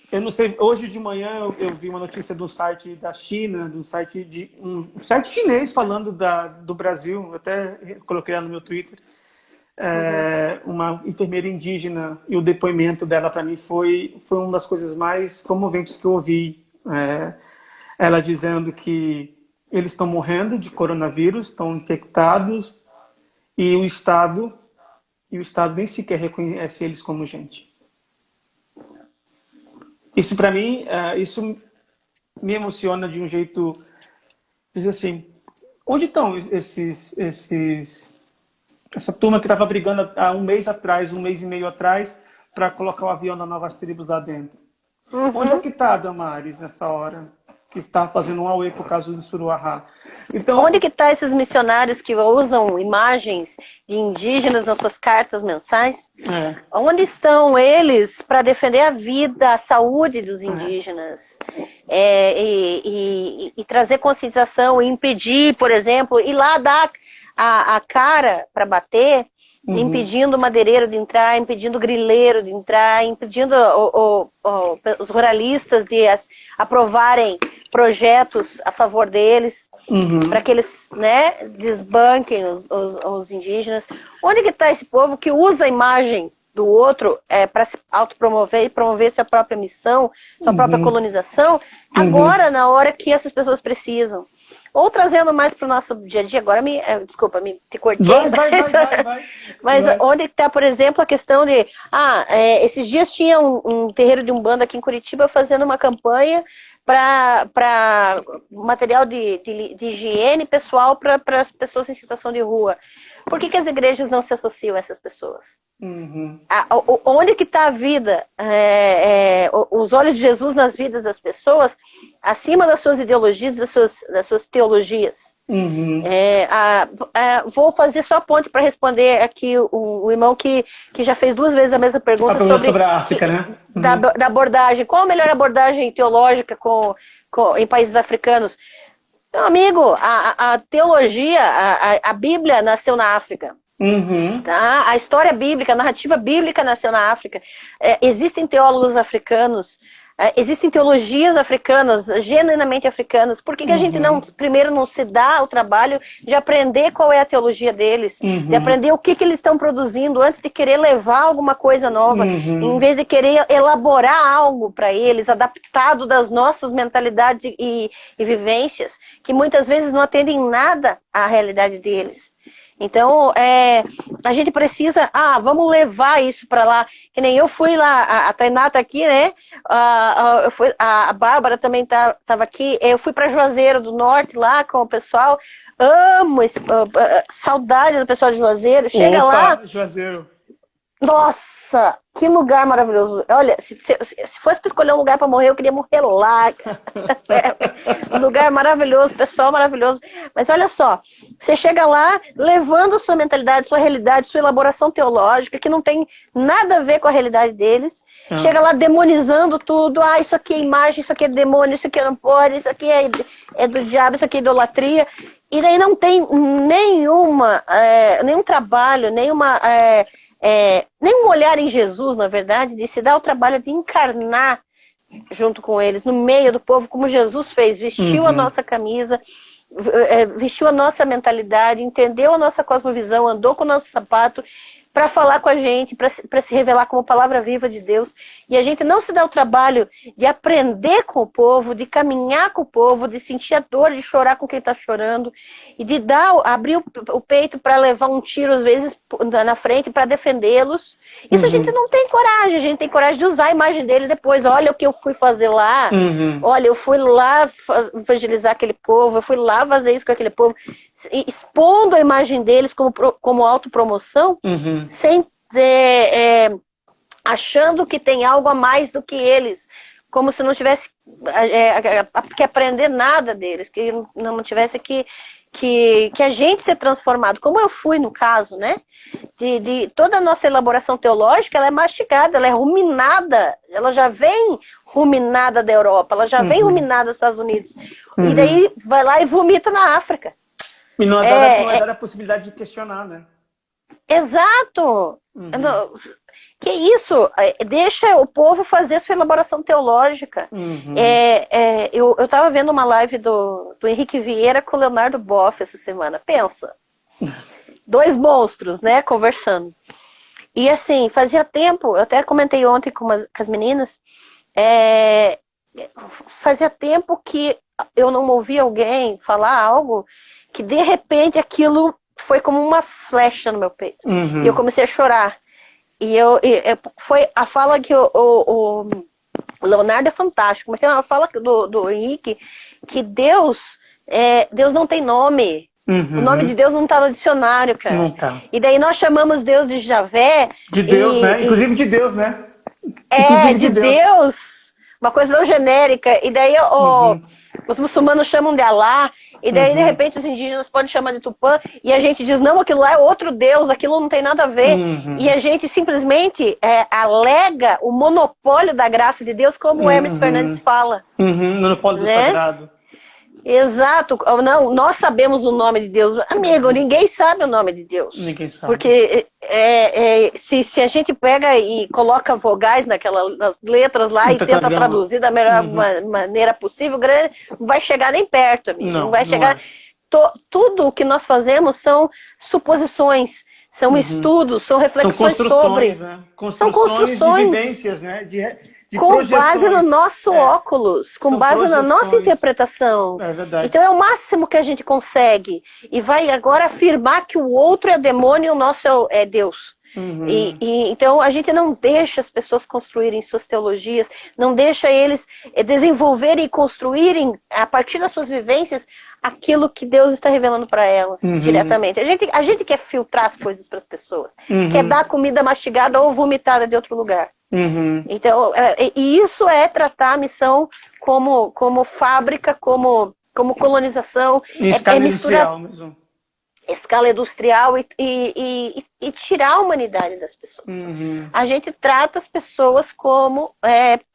Eu não sei, hoje de manhã eu vi uma notícia de um site da China, um site chinês falando do Brasil, eu até coloquei lá no meu Twitter, uma enfermeira indígena, e o depoimento dela para mim foi uma das coisas mais comoventes que eu ouvi. Ela dizendo que eles estão morrendo de coronavírus, estão infectados, e o Estado nem sequer reconhece eles como gente. Isso para mim, isso me emociona de um jeito, dizer assim, onde estão essa turma que estava brigando há um mês e meio atrás, para colocar o avião da Novas Tribos lá dentro? Onde é que está a Damares nessa hora? que está fazendo um auê por causa do Suruahá. Então, onde que tá esses missionários que usam imagens de indígenas nas suas cartas mensais? Onde estão eles para defender a vida, a saúde dos indígenas? E trazer conscientização, e impedir, por exemplo, ir lá dar a cara para bater, impedindo o madeireiro de entrar, impedindo o grileiro de entrar, impedindo os ruralistas de aprovarem projetos a favor deles, para que eles, né, desbanquem os indígenas. Onde que está esse povo que usa a imagem do outro para se autopromover e promover sua própria missão, sua própria colonização, agora, na hora que essas pessoas precisam? Ou trazendo mais para o nosso dia a dia, agora desculpa, te cortei. Vai. Mas onde está, por exemplo, a questão de... esses dias tinha um terreiro de Umbanda aqui em Curitiba fazendo uma campanha para material de higiene pessoal para as pessoas em situação de rua. Por que as igrejas não se associam a essas pessoas? Onde que está a vida? Os olhos de Jesus nas vidas das pessoas, acima das suas ideologias, das suas teologias. Vou fazer só a ponte para responder aqui o irmão que já fez 2 vezes a mesma pergunta sobre a África, né? Da abordagem. Qual a melhor abordagem teológica em países africanos? Meu amigo, a teologia, a Bíblia nasceu na África. Tá? A história bíblica, a narrativa bíblica nasceu na África. Existem teólogos africanos, existem teologias africanas, genuinamente africanas. Por que a gente primeiro não se dá o trabalho de aprender qual é a teologia deles, de aprender o que eles estão produzindo antes de querer levar alguma coisa nova, em vez de querer elaborar algo para eles, adaptado das nossas mentalidades e vivências, que muitas vezes não atendem nada à realidade deles. Então, a gente precisa, vamos levar isso para lá. Que nem eu fui lá, a Tainá tá aqui, né? A Bárbara também estava aqui. Eu fui para Juazeiro do Norte lá com o pessoal. Amo, saudade do pessoal de Juazeiro. Chega lá. Juazeiro. Nossa, que lugar maravilhoso. Olha, se fosse para escolher um lugar para morrer, eu queria morrer lá. Um lugar maravilhoso, pessoal maravilhoso. Mas olha só, você chega lá levando a sua mentalidade, sua realidade, sua elaboração teológica, que não tem nada a ver com a realidade deles. Chega lá demonizando tudo. Isso aqui é imagem, isso aqui é demônio, isso aqui não pode, isso aqui é do diabo, isso aqui é idolatria. E daí não tem nenhum trabalho, nenhum olhar em Jesus, na verdade, de se dar o trabalho de encarnar junto com eles, no meio do povo, como Jesus fez, vestiu a nossa camisa, vestiu a nossa mentalidade, entendeu a nossa cosmovisão, andou com o nosso sapato para falar com a gente, para se revelar como palavra viva de Deus. E a gente não se dá o trabalho de aprender com o povo, de caminhar com o povo, de sentir a dor, de chorar com quem está chorando, e de abrir o peito para levar um tiro, às vezes, na frente, para defendê-los. Isso a gente não tem coragem, a gente tem coragem de usar a imagem deles depois. Olha o que eu fui fazer lá, olha, eu fui lá evangelizar aquele povo, eu fui lá fazer isso com aquele povo, expondo a imagem deles como autopromoção, sem achando que tem algo a mais do que eles, como se não tivesse que aprender nada deles, que não tivesse que a gente ser transformado, como eu fui no caso, né? De toda a nossa elaboração teológica, ela é mastigada, ela é ruminada, ela já vem ruminada da Europa, ela já vem ruminada dos Estados Unidos, e daí vai lá e vomita na África. E não é dada a possibilidade de questionar, né? Exato! Que isso? Deixa o povo fazer sua elaboração teológica. Eu estava vendo uma live do Henrique Vieira com o Leonardo Boff essa semana. Pensa. 2 monstros, né? Conversando. E assim, fazia tempo, eu até comentei ontem com as meninas, fazia tempo que eu não ouvi alguém falar algo que de repente aquilo foi como uma flecha no meu peito. E eu comecei a chorar. Foi a fala que o Leonardo é fantástico, mas tem uma fala do Henrique que Deus não tem nome. O nome de Deus não está no dicionário, cara. Não tá. E daí nós chamamos Deus de Javé. De Deus, né? Inclusive de Deus, né? De Deus. Uma coisa não genérica. E daí os muçulmanos chamam de Alá, e daí de repente os indígenas podem chamar de Tupã, e a gente diz, não, aquilo lá é outro Deus, aquilo não tem nada a ver. E a gente simplesmente alega o monopólio da graça de Deus, como o Hermes Fernandes fala. Monopólio do né? sagrado. Exato. Não, nós sabemos o nome de Deus. Amigo, ninguém sabe o nome de Deus. Ninguém sabe. Porque se a gente pega e coloca vogais nas letras lá e tenta traduzir da melhor maneira possível, não vai chegar nem perto, amigo. Não vai chegar. Tudo o que nós fazemos são suposições, são estudos, são reflexões sobre. Né? São construções de vivências, né? De com base no nosso óculos, com base na nossa interpretação. É verdade. Então é o máximo que a gente consegue. E vai agora afirmar que o outro é demônio e o nosso é Deus. Então a gente não deixa as pessoas construírem suas teologias, não deixa eles desenvolverem e construírem, a partir das suas vivências, aquilo que Deus está revelando para elas diretamente. A gente quer filtrar as coisas para as pessoas, quer dar comida mastigada ou vomitada de outro lugar. Então, e isso é tratar a missão como fábrica, como colonização. Em escala industrial mesmo. Escala industrial e tirar a humanidade das pessoas. A gente trata as pessoas como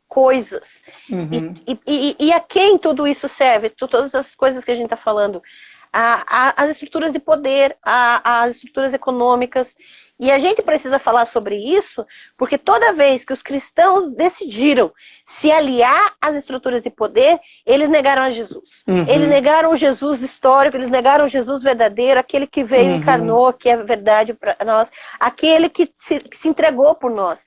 coisas. E a quem tudo isso serve? Todas as coisas que a gente está falando. As estruturas de poder, as estruturas econômicas. E a gente precisa falar sobre isso, porque toda vez que os cristãos decidiram se aliar às estruturas de poder, eles negaram a Jesus. Eles negaram o Jesus histórico, eles negaram o Jesus verdadeiro, aquele que veio e encarnou, que é verdade para nós, aquele que se entregou por nós,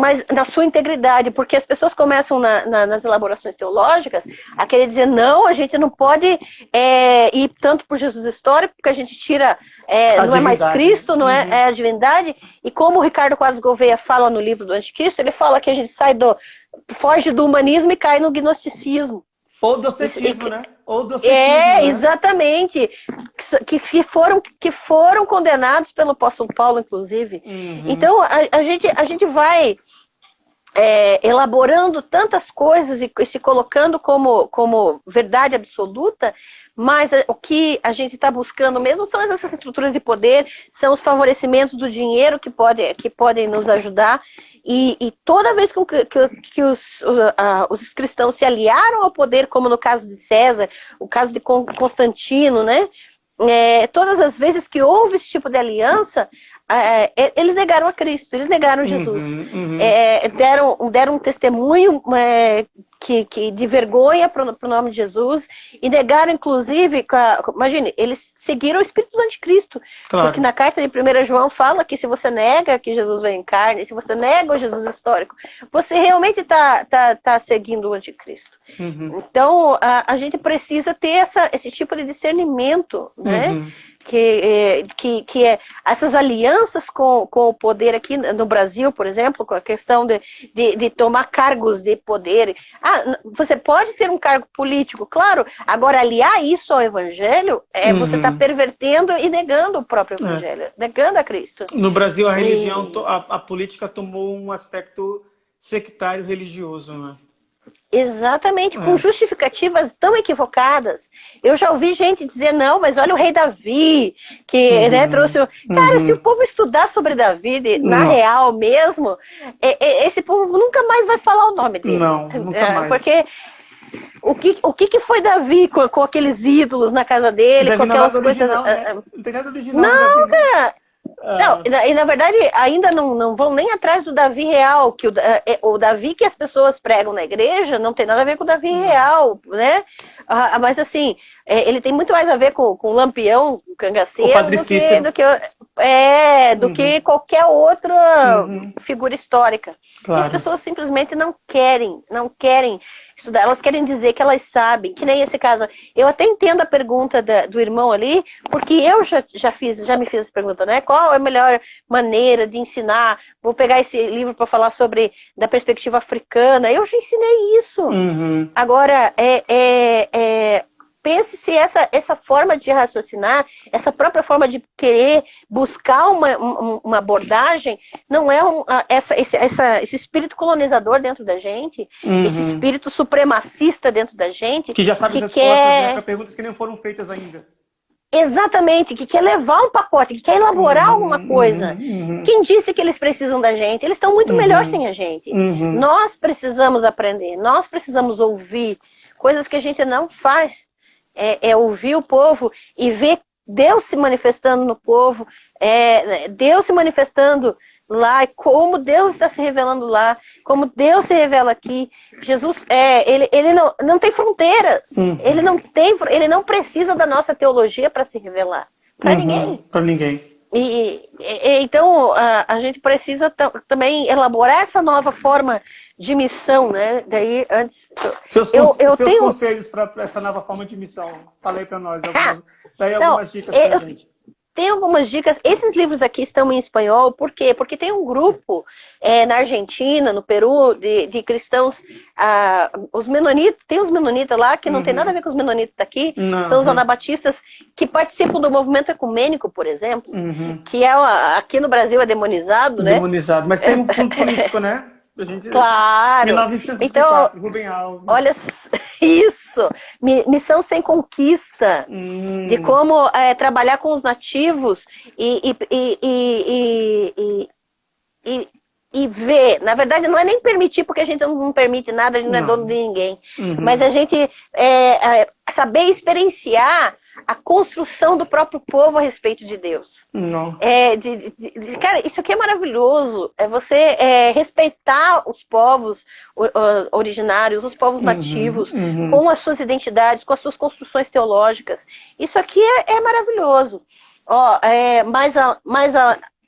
mas na sua integridade, porque as pessoas começam nas elaborações teológicas a querer dizer, não, a gente não pode ir tanto por Jesus histórico, porque a gente tira, não é mais Cristo, não é a divindade. E como o Ricardo Quadros Gouveia fala no livro do Anticristo, ele fala que a gente foge do humanismo e cai no gnosticismo. Ou do ceticismo, né? Ou do ceticismo, né? Exatamente. Que foram condenados pelo apóstolo Paulo, inclusive. Então, a gente vai elaborando tantas coisas e se colocando como verdade absoluta, mas o que a gente está buscando mesmo são essas estruturas de poder, são os favorecimentos do dinheiro que podem nos ajudar, e toda vez que os cristãos se aliaram ao poder, como no caso de César, o caso de Constantino, né? Todas as vezes que houve esse tipo de aliança, eles negaram a Cristo, eles negaram Jesus, deram um testemunho de vergonha para o nome de Jesus, e negaram, inclusive, imagine, eles seguiram o espírito do anticristo, porque na carta de 1 João fala que se você nega que Jesus veio em carne, se você nega o Jesus histórico, você realmente está seguindo o anticristo. Então, a gente precisa ter esse tipo de discernimento, né? Que essas alianças com o poder aqui no Brasil, por exemplo, com a questão de tomar cargos de poder. Você pode ter um cargo político, claro, agora aliar isso ao evangelho, você está pervertendo e negando o próprio evangelho, negando a Cristo. No Brasil, a religião, a política tomou um aspecto sectário religioso, né? Exatamente, com justificativas tão equivocadas. Eu já ouvi gente dizer, não, mas olha o rei Davi, que trouxe... Cara, se o povo estudar sobre Davi, na real mesmo, esse povo nunca mais vai falar o nome dele. Não, nunca mais. Porque o que foi Davi com aqueles ídolos na casa dele, com aquelas coisas... Né? Não tem nada original. Não, cara... Não, e na verdade ainda não vão nem atrás do Davi real, que o Davi que as pessoas pregam na igreja não tem nada a ver com o Davi real, né? Mas assim, ele tem muito mais a ver com o Lampião, o Cangaceiro, do que qualquer outra figura histórica. Claro. E as pessoas simplesmente não querem estudar, elas querem dizer que elas sabem, que nem esse caso. Eu até entendo a pergunta do irmão ali, porque eu já me fiz essa pergunta, né? Qual é a melhor maneira de ensinar? Vou pegar esse livro para falar da perspectiva africana. Eu já ensinei isso. Agora, pense se essa forma de raciocinar, essa própria forma de querer buscar uma abordagem, não é esse espírito colonizador dentro da gente, esse espírito supremacista dentro da gente. Que já sabe as respostas, né, para perguntas que nem foram feitas ainda. Exatamente, que quer levar um pacote, que quer elaborar alguma coisa. Quem disse que eles precisam da gente? Eles estão muito melhor sem a gente. Nós precisamos aprender, nós precisamos ouvir coisas que a gente não faz. É ouvir o povo e ver Deus se manifestando no povo, Deus se manifestando lá, e como Deus está se revelando lá, como Deus se revela aqui. Jesus, ele não tem fronteiras, ele não precisa da nossa teologia para se revelar, para ninguém. Para ninguém. Então, a gente precisa também elaborar essa nova forma de missão, né? Daí, antes... Seus conselhos para essa nova forma de missão, falei para nós. Algumas dicas para a gente. Tem algumas dicas. Esses livros aqui estão em espanhol. Por quê? Porque tem um grupo na Argentina, no Peru, de cristãos. Os menonitas, tem os menonitas lá que não tem nada a ver com os menonitas daqui. São os anabatistas que participam do movimento ecumênico, por exemplo, que aqui no Brasil é demonizado, né? Demonizado, mas tem um fundo político, né? Claro. 1924, então, Rubem Alves. Olha isso, missão sem conquista, de como trabalhar com os nativos e ver. Na verdade, não é nem permitir, porque a gente não permite nada, a gente não é dono de ninguém. Mas a gente saber experienciar a construção do próprio povo a respeito de Deus. Cara, isso aqui é maravilhoso. É você respeitar os povos originários, os povos nativos, com as suas identidades, com as suas construções teológicas. Isso aqui é maravilhoso.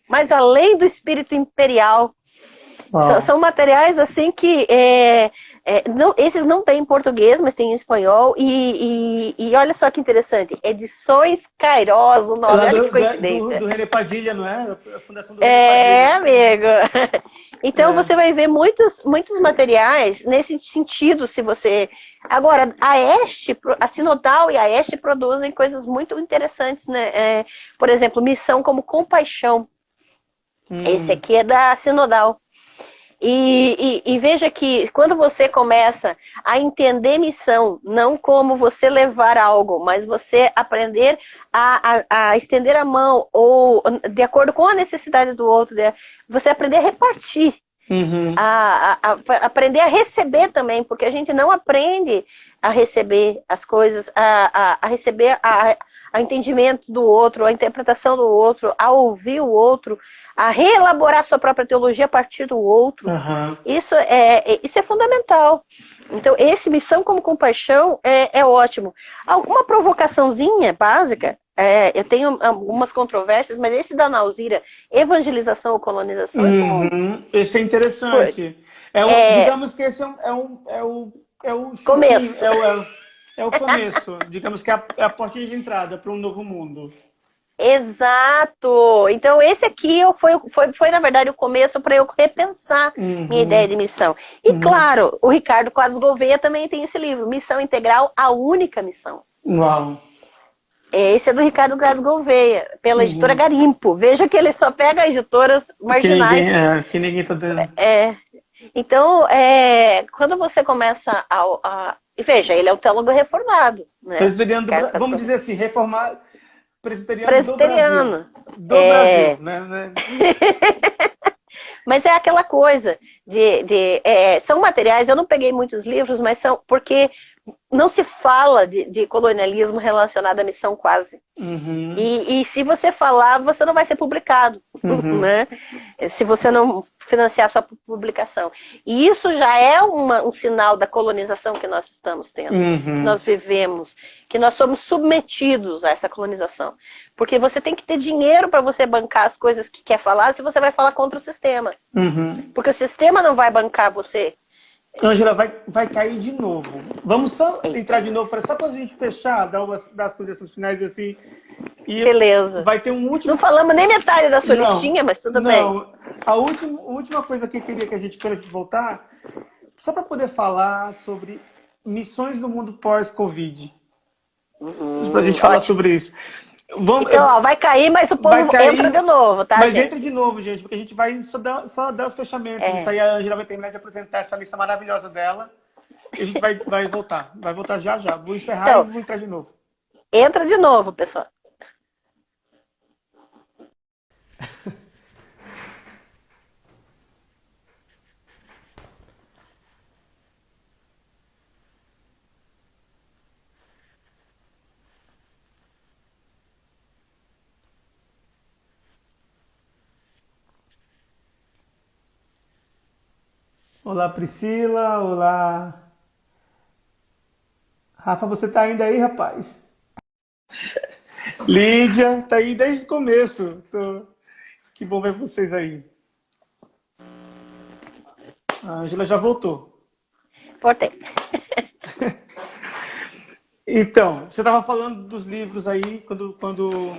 Mas além do espírito imperial, são materiais assim que... esses não tem em português, mas tem em espanhol. E olha só que interessante. Edições Cairós, o nome, olha que coincidência. Do René Padilha, não é? A Fundação do René Padilha. Amigo. Então você vai ver muitos materiais nesse sentido, se você... Agora, a Sinodal e a Este produzem coisas muito interessantes, né? Por exemplo, Missão como Compaixão. Esse aqui é da Sinodal. E veja que quando você começa a entender missão, não como você levar algo, mas você aprender a estender a mão, ou de acordo com a necessidade do outro, você aprender a repartir, aprender a receber também, porque a gente não aprende a receber as coisas, a receber a entendimento do outro, a interpretação do outro, a ouvir o outro, a reelaborar sua própria teologia a partir do outro. Isso é fundamental. Então, esse Missão como Compaixão é ótimo. Alguma provocaçãozinha básica, eu tenho algumas controvérsias, mas esse da Nausira, evangelização ou colonização, é bom. Esse é interessante. Digamos que esse é o começo. É o começo, digamos que é a porta de entrada para um novo mundo. Exato! Então esse aqui foi na verdade o começo para eu repensar minha ideia de missão. E claro, o Ricardo Quadros Gouveia também tem esse livro, Missão Integral, a Única Missão. Uau! Esse é do Ricardo Quadros Gouveia, pela editora Garimpo. Veja que ele só pega editoras marginais. Que ninguém tá dando. Então, quando você começa veja, ele é um teólogo reformado. Né? Presbiteriano vamos dizer assim, reformado, presbiteriano. Do Brasil. Né? Mas é aquela coisa são materiais, eu não peguei muitos livros, mas são porque não se fala de colonialismo relacionado à missão quase. E se você falar, você não vai ser publicado, né? Se você não financiar a sua publicação. E isso já é um sinal da colonização que nós estamos tendo. Nós vivemos, que nós somos submetidos a essa colonização. Porque você tem que ter dinheiro para você bancar as coisas que quer falar, se você vai falar contra o sistema. Porque o sistema não vai bancar você. Ângela, vai cair de novo. Vamos só entrar de novo, só para a gente fechar, dar as coisas finais assim. E beleza. Vai ter um último... Não falamos nem metade da sua listinha, mas tudo bem. A última coisa que eu queria que a gente pudesse voltar, só para poder falar sobre missões no mundo pós-Covid. pra gente falar Ótimo. sobre isso. Vamos, Então, ó, vai cair, mas o povo entra de novo, tá, mas gente? entra de novo, gente, porque a gente vai só dar os fechamentos. Isso aí a Angela vai terminar de apresentar essa lista maravilhosa dela. E a gente vai voltar. Vai voltar já já. Vou encerrar e Então, vou entrar de novo. entra de novo, pessoal. Olá, Priscila. Olá. Rafa, você tá ainda aí, rapaz? Lídia, tá aí desde o começo. Que bom ver vocês aí. A Angela já voltou. Voltei. Então, você estava falando dos livros aí, quando...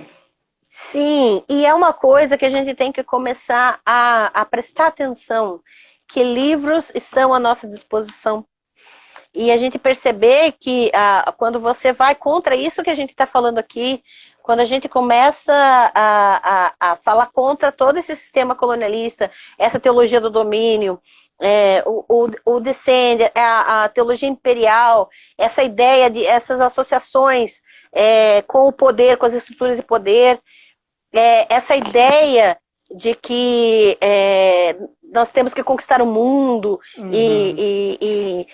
Sim, e é uma coisa que a gente tem que começar a prestar atenção, que livros estão à nossa disposição. E a gente perceber que quando você vai contra isso que a gente está falando aqui, quando a gente começa a falar contra todo esse sistema colonialista, essa teologia do domínio, o descende, a teologia imperial, essa ideia de essas associações com o poder, com as estruturas de poder, essa ideia de que nós temos que conquistar o mundo e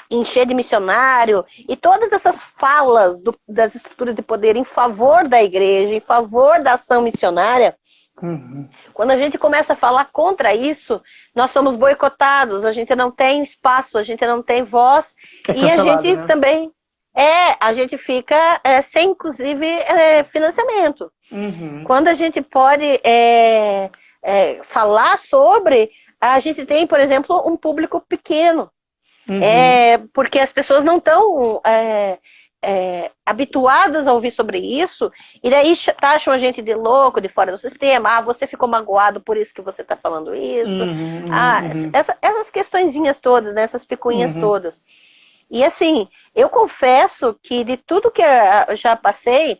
encher de missionário, e todas essas falas das estruturas de poder em favor da igreja, em favor da ação missionária, quando a gente começa a falar contra isso, nós somos boicotados, a gente não tem espaço, a gente não tem voz, e a gente também... a gente fica sem, inclusive, financiamento. Quando a gente pode falar sobre, a gente tem, por exemplo, um público pequeno. Porque as pessoas não estão habituadas a ouvir sobre isso, e daí taxam a gente de louco, de fora do sistema. Você ficou magoado por isso que você está falando isso. Essas questõezinhas todas, né, essas picuinhas todas. E assim, eu confesso que de tudo que eu já passei,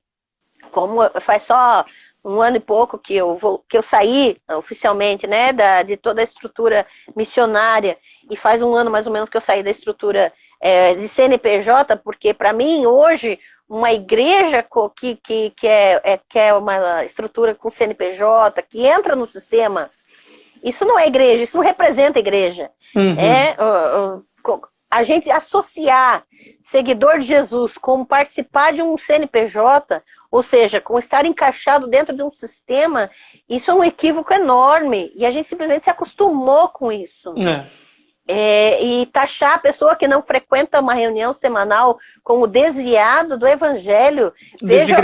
como faz só 1 ano e pouco que eu saí oficialmente, né, de toda a estrutura missionária, e faz 1 ano mais ou menos que eu saí da estrutura de CNPJ, porque para mim hoje uma igreja que é uma estrutura com CNPJ, que entra no sistema, isso não é igreja, isso não representa igreja. A gente associar seguidor de Jesus como participar de um CNPJ, ou seja, com estar encaixado dentro de um sistema, isso é um equívoco enorme. E a gente simplesmente se acostumou com isso. E taxar a pessoa que não frequenta uma reunião semanal como desviado do evangelho. Veja,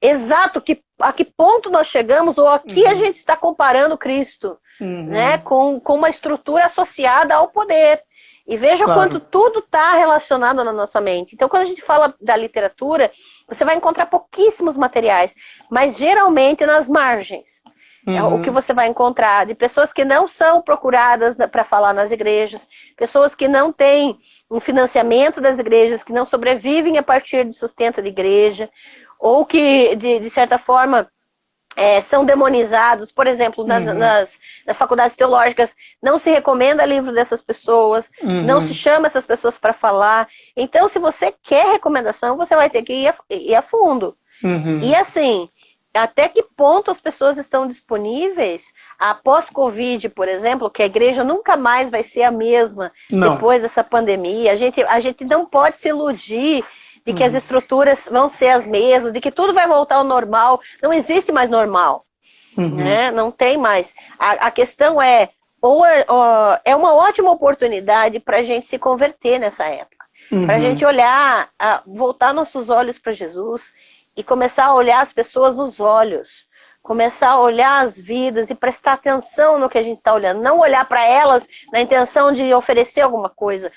exato, a que ponto nós chegamos, ou aqui a gente está comparando Cristo, né, com uma estrutura associada ao poder. E veja quanto tudo está relacionado na nossa mente. Então, quando a gente fala da literatura, você vai encontrar pouquíssimos materiais, mas geralmente nas margens. O que você vai encontrar de pessoas que não são procuradas para falar nas igrejas, pessoas que não têm um financiamento das igrejas, que não sobrevivem a partir de sustento de igreja, ou que, de certa forma... são demonizados, por exemplo, nas faculdades teológicas, não se recomenda livro dessas pessoas, não se chama essas pessoas para falar. Então, se você quer recomendação, você vai ter que ir a fundo. E assim, até que ponto as pessoas estão disponíveis após Covid, por exemplo, que a igreja nunca mais vai ser a mesma depois dessa pandemia. A gente não pode se iludir de que as estruturas vão ser as mesmas, de que tudo vai voltar ao normal. Não existe mais normal, né? Não tem mais. A questão é uma ótima oportunidade para a gente se converter nessa época. Para a gente olhar, voltar nossos olhos para Jesus e começar a olhar as pessoas nos olhos. Começar a olhar as vidas e prestar atenção no que a gente está olhando. Não olhar para elas na intenção de oferecer alguma coisa.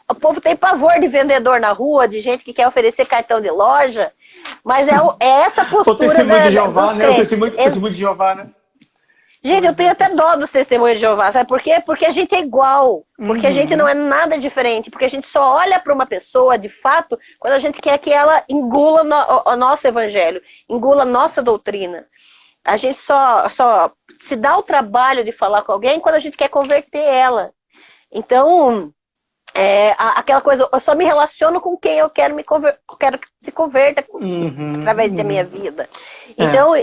O povo tem pavor de vendedor na rua, de gente que quer oferecer cartão de loja, mas é essa postura o testemunho de Jeová, né? O testemunho de Jeová, né? Gente, eu tenho até dó dos testemunhos de Jeová, sabe por quê? Porque a gente é igual, porque a gente não é nada diferente, porque a gente só olha para uma pessoa, de fato, quando a gente quer que ela engula o nosso evangelho, engula a nossa doutrina. A gente só se dá o trabalho de falar com alguém quando a gente quer converter ela. Então, aquela coisa, eu só me relaciono com quem eu quero quero que se converta através da minha vida. Então,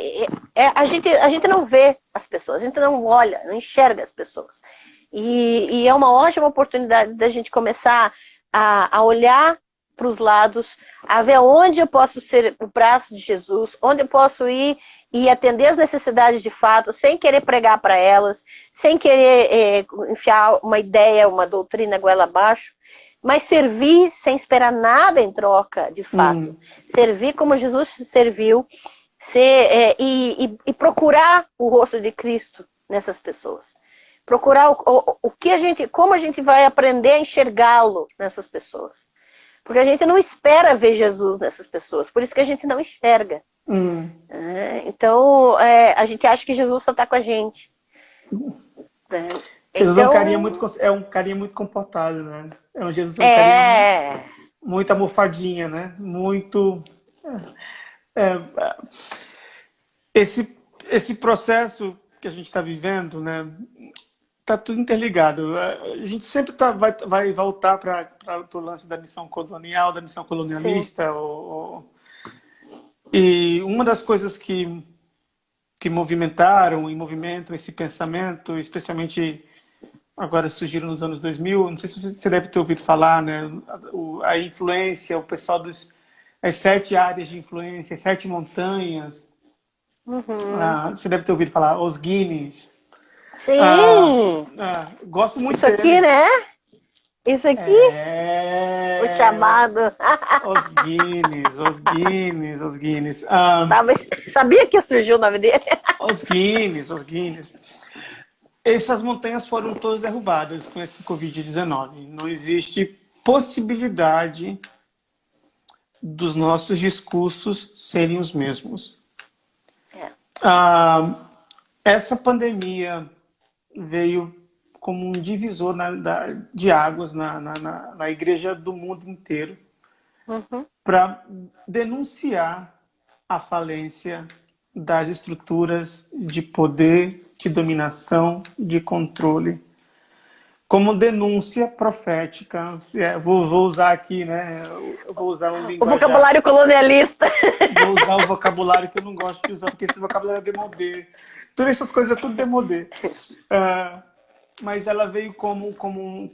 a gente não vê as pessoas, a gente não olha, não enxerga as pessoas. E é uma ótima oportunidade da gente começar a olhar para os lados, a ver onde eu posso ser o braço de Jesus, onde eu posso ir e atender as necessidades de fato, sem querer pregar para elas, sem querer enfiar uma ideia, uma doutrina goela abaixo, mas servir sem esperar nada em troca, de fato. Servir como Jesus serviu, e procurar o rosto de Cristo nessas pessoas. Procurar como a gente vai aprender a enxergá-lo nessas pessoas. Porque a gente não espera ver Jesus nessas pessoas, por isso que a gente não enxerga. Então, a gente acha que Jesus só está com a gente. Jesus é um carinha muito comportado, né? Jesus é um carinha muito almofadinha, né? Muito... Esse processo que a gente está vivendo, né? Tá tudo interligado. A gente sempre vai voltar para o lance da missão colonial, da missão colonialista. E uma das coisas que movimentaram e movimentam esse pensamento, especialmente agora surgiram nos anos 2000, não sei se você deve ter ouvido falar, né? A influência, o pessoal as 7 áreas de influência, as 7 montanhas. Você deve ter ouvido falar, os Guinness. Sim! Gosto muito Isso aqui, né? Isso aqui? O chamado. Os Guinness. Sabia que surgiu o nome dele? Os Guinness. Essas montanhas foram todas derrubadas com esse Covid-19. Não existe possibilidade dos nossos discursos serem os mesmos. Essa pandemia veio como um divisor de águas na igreja do mundo inteiro para denunciar a falência das estruturas de poder, de dominação, de controle. Como denúncia profética, vou usar aqui, né? Eu vou usar um linguajar. O vocabulário colonialista. Vou usar o vocabulário que eu não gosto de usar, porque esse vocabulário é demodê. Todas essas coisas é tudo demodê. Mas ela veio como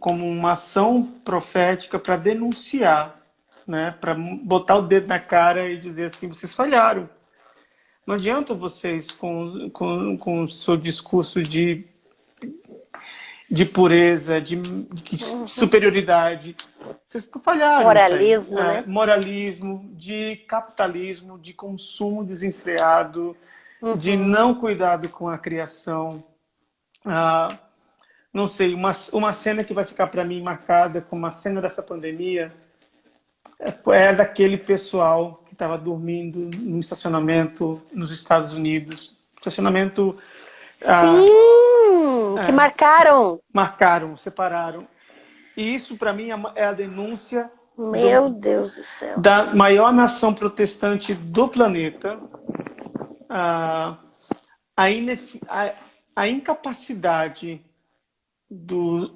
uma ação profética para denunciar, né? Para botar o dedo na cara e dizer assim, vocês falharam. Não adianta vocês com o seu discurso de pureza, de superioridade. Vocês falharam. Moralismo, né? Moralismo, de capitalismo, de consumo desenfreado, de não cuidado com a criação. Não sei, uma cena que vai ficar para mim marcada como uma cena dessa pandemia é daquele pessoal que estava dormindo no estacionamento nos Estados Unidos. Estacionamento... que marcaram. Separaram. E isso, para mim, é a denúncia Meu Deus do céu. da maior nação protestante do planeta, a incapacidade dos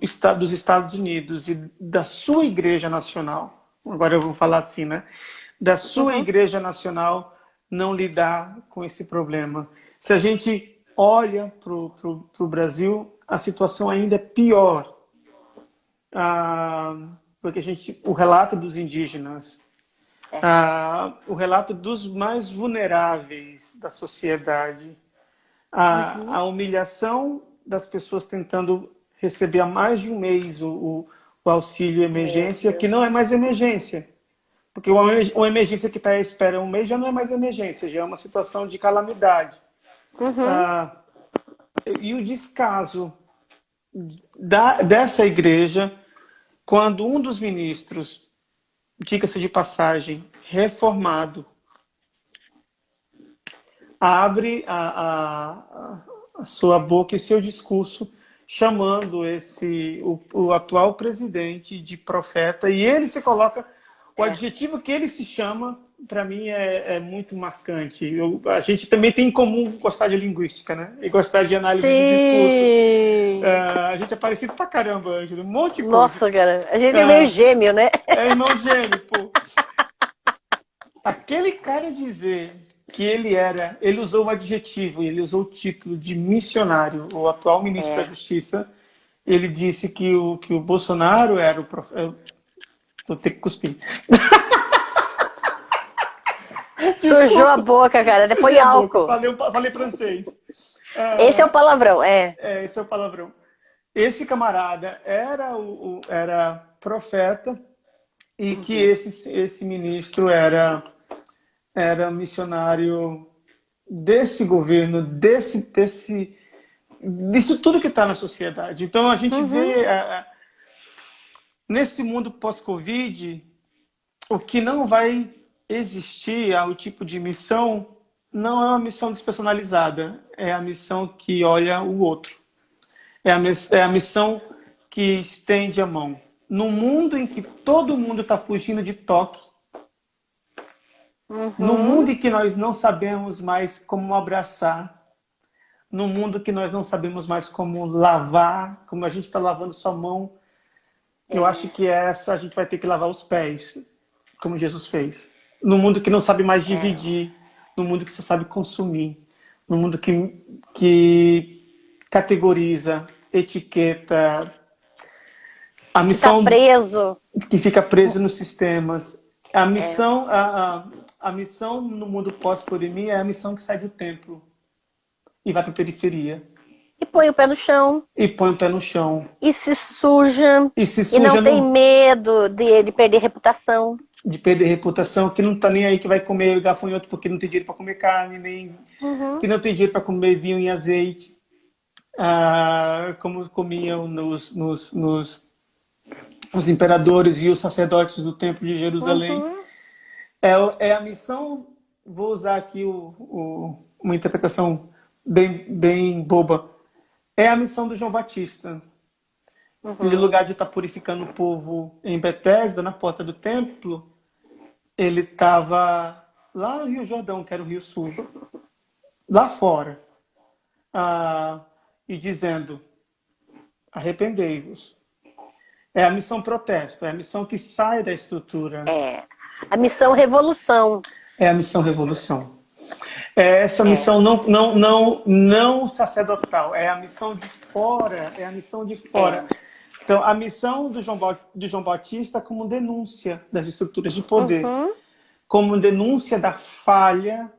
Estados Unidos e da sua Igreja Nacional, agora eu vou falar assim, né? Da sua Igreja Nacional não lidar com esse problema. Se a gente olha para o Brasil, a situação ainda é pior. Porque o relato dos indígenas, o relato dos mais vulneráveis da sociedade, a humilhação das pessoas tentando receber há mais de um mês o auxílio emergência, que não é mais emergência. Porque uma emergência que está à espera um mês já não é mais emergência, já é uma situação de calamidade. E o descaso dessa igreja, quando um dos ministros, diga-se de passagem, reformado, abre a sua boca e seu discurso chamando o atual presidente de profeta, e ele se coloca, o adjetivo que ele se chama, para mim é muito marcante. A gente também tem em comum gostar de linguística, né? E gostar de análise de discurso. Sim! A gente é parecido pra caramba, Ângelo, um monte de coisa. Nossa, cara, a gente é meio gêmeo, né? É irmão gêmeo, pô. Aquele cara dizer que ele usou o adjetivo, ele usou o título de missionário, o atual ministro da Justiça, ele disse que o Bolsonaro era o profeta. Vou ter que cuspir. Sujou a boca, cara. Depois álcool. Falei francês. Esse é o palavrão, esse é o palavrão. Esse camarada era profeta e que esse ministro era missionário desse governo, disso tudo que está na sociedade. Então a gente vê nesse mundo pós-Covid, o que não vai existir o tipo de missão não é uma missão despersonalizada, é a missão que olha o outro. É a missão que estende a mão. Num mundo em que todo mundo está fugindo de toque, num mundo em que nós não sabemos mais como abraçar, num mundo que nós não sabemos mais como lavar, como a gente está lavando sua mão, eu acho que a gente vai ter que lavar os pés, como Jesus fez. No mundo que não sabe mais dividir, no mundo que só sabe consumir, no mundo que categoriza, etiqueta, a missão que fica preso nos sistemas. A missão, a missão no mundo pós-pandemia é a missão que sai do templo e vai para a periferia. E põe o pé no chão. E põe o pé no chão. E se suja. E não tem medo de perder reputação. De perder reputação, que não tá nem aí que vai comer gafanhoto porque não tem dinheiro para comer carne, nem que não tem dinheiro para comer vinho e azeite, como comiam os imperadores e os sacerdotes do Templo de Jerusalém. É a missão, vou usar aqui uma interpretação bem boba, é a missão do João Batista. No lugar de estar purificando o povo em Betesda, na porta do templo, ele estava lá no Rio Jordão, que era o Rio Sujo, lá fora, e dizendo: arrependei-vos. É a missão protesto, é a missão que sai da estrutura. É a missão revolução. É a missão revolução. É essa missão não sacerdotal, é a missão de fora, é a missão de fora. Então, a missão do João Batista como denúncia das estruturas de poder, como denúncia da falha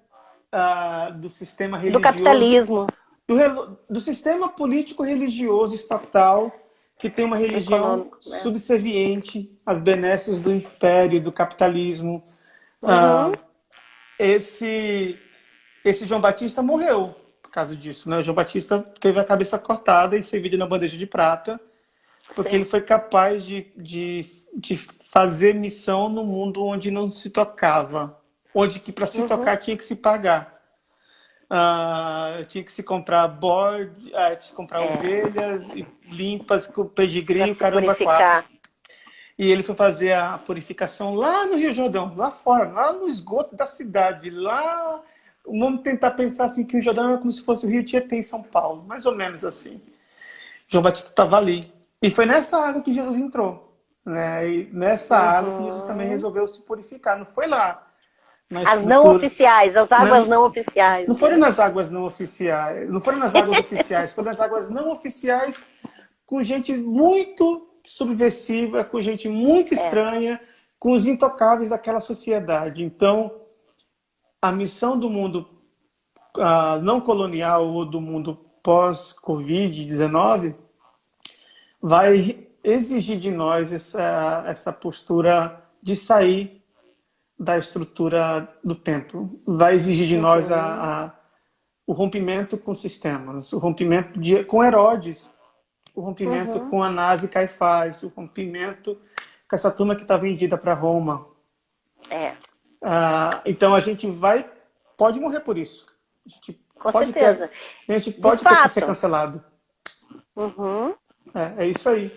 do sistema religioso. Do capitalismo. Do sistema político-religioso estatal, que tem uma religião subserviente às benesses do império, do capitalismo. Esse João Batista morreu por causa disso, né? O João Batista teve a cabeça cortada e servido na bandeja de prata, porque ele foi capaz de fazer missão no mundo onde não se tocava, onde que para se tocar tinha que se pagar. Tinha que se comprar bode, tinha que se comprar ovelhas limpas com pedigree, caramba, quatro. E ele foi fazer a purificação lá no Rio Jordão, lá fora, lá no esgoto da cidade, lá. Vamos tentar pensar assim que o Jordão é como se fosse o Rio Tietê em São Paulo, mais ou menos assim. João Batista estava ali. E foi nessa água que Jesus entrou, né? E nessa água que Jesus também resolveu se purificar. Não foi lá. As não oficiais, as águas não oficiais. Não foram nas águas não oficiais, não foram nas águas oficiais, foram nas águas não oficiais, com gente muito subversiva, com gente muito estranha, com os intocáveis daquela sociedade. Então, a missão do mundo não colonial ou do mundo pós-Covid-19 vai exigir de nós essa postura de sair da estrutura do templo. Vai exigir de nós o rompimento com sistemas, o rompimento com Herodes, o rompimento com Anás e Caifás, o rompimento com essa turma que está vendida para Roma. Então a gente pode morrer por isso. A gente Com Pode certeza. ter. A gente De pode ter que ser fato. cancelado. Uhum. É isso aí.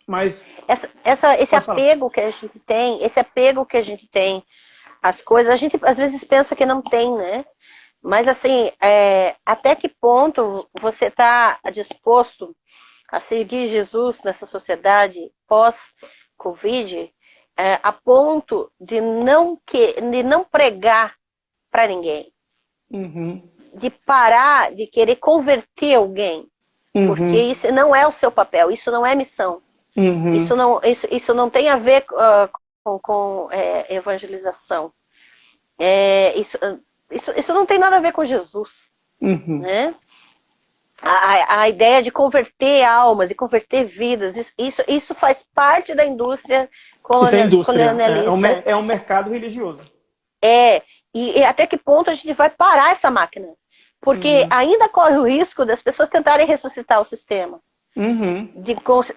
Mas, Esse pode falar. apego que a gente tem, esse apego que a gente tem às coisas, a gente às vezes pensa que não tem, né? Mas assim, até que ponto você está disposto a seguir Jesus nessa sociedade pós-Covid, a ponto de não pregar para ninguém, Uhum. de parar de querer converter alguém, porque Uhum. isso não é o seu papel, isso não é missão. Uhum. Isso não tem a ver com evangelização. Isso não tem nada a ver com Jesus, Uhum. né? A ideia de converter almas e converter vidas, isso faz parte da indústria Isso é indústria. colonialista. É um mercado religioso. E até que ponto a gente vai parar essa máquina? Porque Uhum. ainda corre o risco das pessoas tentarem ressuscitar o sistema. Uhum.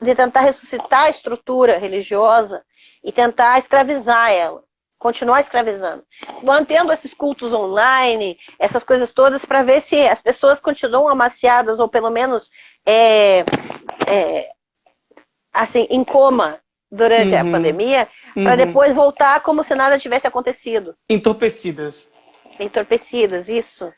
De tentar ressuscitar a estrutura religiosa e tentar escravizar ela, continuar escravizando, mantendo esses cultos online, essas coisas todas, para ver se as pessoas continuam amaciadas ou pelo menos assim, em coma durante a Uhum. pandemia, para Uhum. depois voltar como se nada tivesse acontecido. Entorpecidas. Entorpecidas, isso.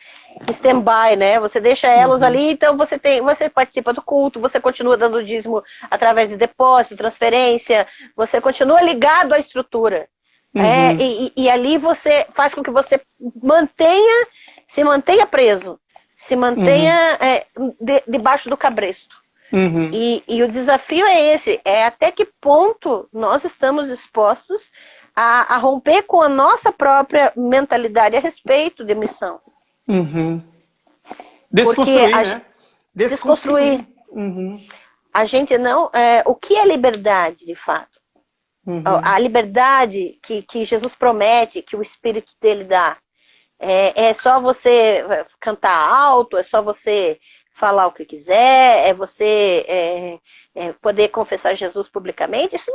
Stand-by, né? Você deixa elas Uhum. ali, então você participa do culto, você continua dando dízimo através de depósito, transferência, você continua ligado à estrutura. Uhum. E ali você faz com que você se mantenha preso, se mantenha Uhum. debaixo do cabresto. Uhum. E o desafio é esse, até que ponto nós estamos dispostos a romper com a nossa própria mentalidade a respeito de missão. Uhum. Porque Desconstruir, né? desconstruir, Desconstruir. Uhum. a gente não... o que é liberdade, de fato? Uhum. A liberdade que Jesus promete, que o Espírito dele dá, é só você cantar alto, é só você falar o que quiser, é você poder confessar Jesus publicamente. Isso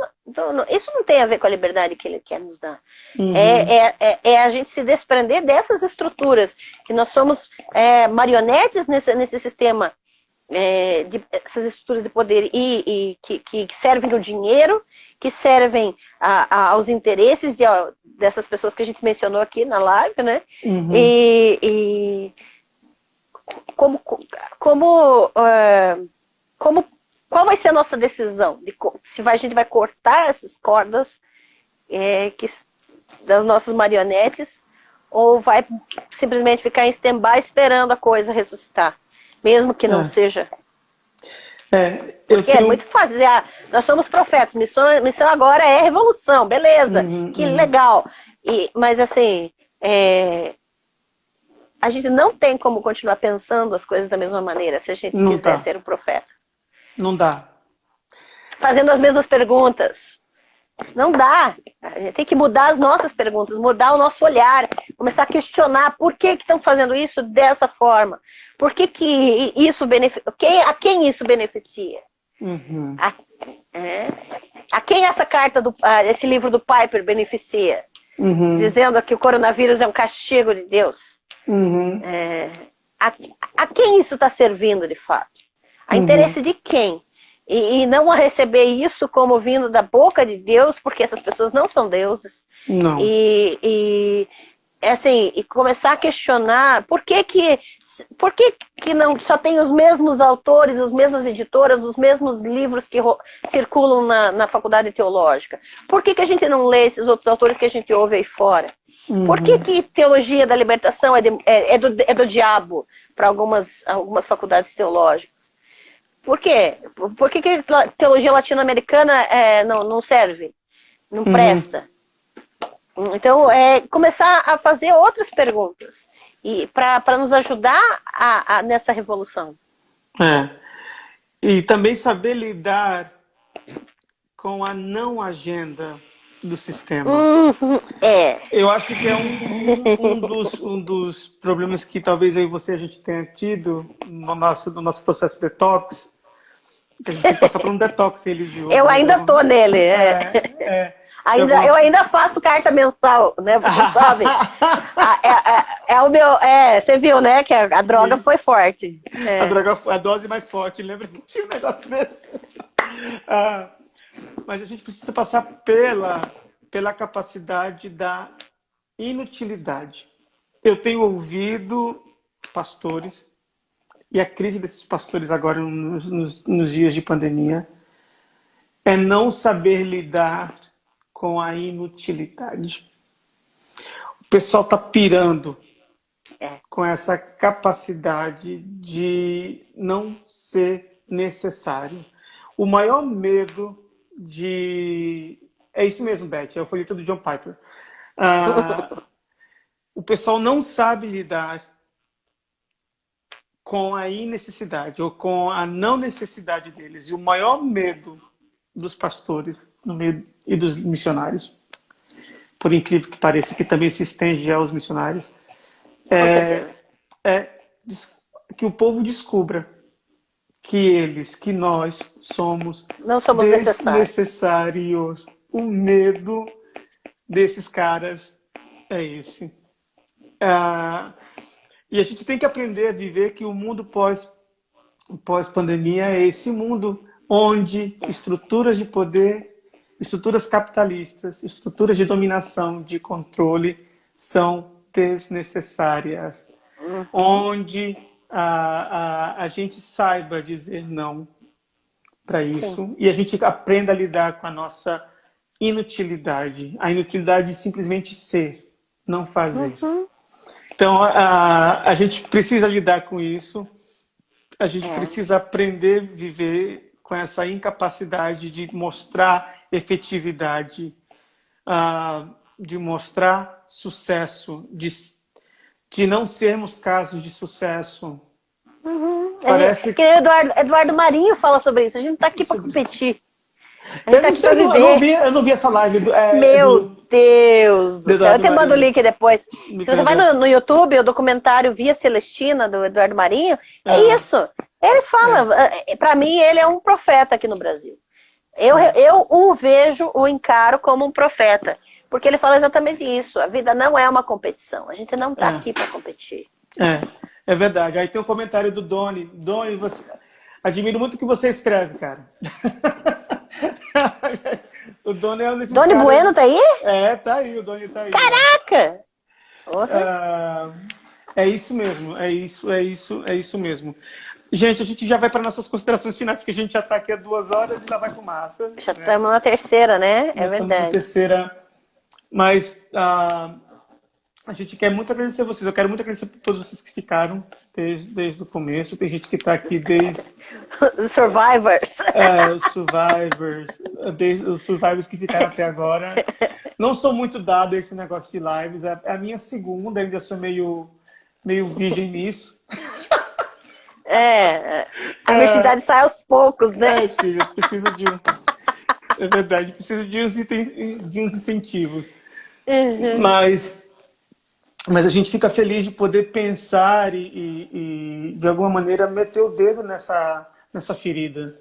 não tem a ver com a liberdade que ele quer nos dar. Uhum. É a gente se desprender dessas estruturas, que nós somos marionetes nesse sistema, essas estruturas de poder que servem ao dinheiro, que servem aos interesses dessas pessoas que a gente mencionou aqui na live, né? Uhum. E como, como, como, qual vai ser a nossa decisão? Se a gente vai cortar essas cordas das nossas marionetes ou vai simplesmente ficar em stand-by esperando a coisa ressuscitar, mesmo que não seja. Eu Porque é tenho. muito fácil dizer, nós somos profetas, missão agora é revolução, beleza, Uhum. que Uhum. legal. Mas assim, a gente não tem como continuar pensando as coisas da mesma maneira se a gente Não quiser tá. ser um profeta. Não dá. Fazendo as mesmas perguntas. Não dá. A gente tem que mudar as nossas perguntas, mudar o nosso olhar, começar a questionar por que estão fazendo isso dessa forma. Por que isso beneficia? A quem isso beneficia? Uhum. A quem esse livro do Piper beneficia? Uhum. Dizendo que o coronavírus é um castigo de Deus. Uhum. A quem isso está servindo de fato? A Uhum. interesse de quem? E não a receber isso como vindo da boca de Deus, porque essas pessoas não são deuses. Não. E começar a questionar por que não só tem os mesmos autores, as mesmas editoras, os mesmos livros que circulam na faculdade teológica? Por que a gente não lê esses outros autores que a gente ouve aí fora? Por que teologia da libertação é do diabo para algumas faculdades teológicas? Por quê? Por que teologia latino-americana não serve? Não Uhum. presta? Então, começar a fazer outras perguntas para nos ajudar nessa revolução. E também saber lidar com a não agenda do sistema. Eu acho que é um dos problemas que talvez eu e você a gente tenha tido no nosso processo de detox, que a gente tem que passar por um detox religioso. Eu Né? ainda tô nele. Eu ainda faço carta mensal, né? Você sabe? É o meu. Você viu, né? Que a droga foi forte. A dose mais forte, lembra que tinha um negócio desse? Ah, mas a gente precisa passar pela capacidade da inutilidade. Eu tenho ouvido pastores, e a crise desses pastores agora nos dias de pandemia é não saber lidar com a inutilidade. O pessoal está pirando com essa capacidade de não ser necessário. O maior medo de... É isso mesmo, Beth, é o folheto do John Piper. O pessoal não sabe lidar com a innecessidade ou com a não necessidade deles. E o maior medo dos pastores no meio, e dos missionários, por incrível que pareça, que também se estende aos missionários, é que o povo descubra que nós somos não somos desnecessários. O medo desses caras é esse. E a gente tem que aprender a viver que o mundo pós-pandemia é esse mundo onde estruturas de poder, estruturas capitalistas, estruturas de dominação, de controle são desnecessárias. Onde a gente saiba dizer não para isso. Sim. E a gente aprenda a lidar com a nossa inutilidade. A inutilidade de simplesmente ser, não fazer. Então, a gente precisa lidar com isso. A gente precisa aprender a viver com essa incapacidade de mostrar efetividade, de mostrar sucesso, de não sermos casos de sucesso. Parece que Eduardo Marinho fala sobre isso. A gente não está aqui para competir. A gente está aqui para viver. Eu não vi essa live. Meu Deus do céu. Eu te mando o link depois. Se você vai no YouTube, o documentário Via Celestina, do Eduardo Marinho, é isso. Ele fala, para mim, ele é um profeta aqui no Brasil. Eu o vejo, o encaro como um profeta. Porque ele fala exatamente isso. A vida não é uma competição. A gente não está aqui para competir. É verdade. Aí tem um comentário do Doni. Doni, admiro muito o que você escreve, cara. O Doni é um desses Doni caras... Bueno tá aí? Tá aí, o Doni tá aí. Caraca! É isso mesmo, é isso mesmo. Gente, a gente já vai para nossas considerações finais, porque a gente já está aqui há 2 horas e lá vai fumaça. Já estamos na terceira, né? É verdade. Estamos na terceira, mas a gente quer muito agradecer a vocês. Eu quero muito agradecer por todos vocês que ficaram desde o começo. Tem gente que está aqui desde... Os Survivors. Os Survivors que ficaram até agora. Não sou muito dado a esse negócio de lives. É a minha segunda, ainda sou meio virgem nisso. A honestidade sai aos poucos, né? Filha, precisa de É verdade, precisa de uns incentivos. Mas a gente fica feliz de poder pensar e de alguma maneira, meter o dedo nessa ferida.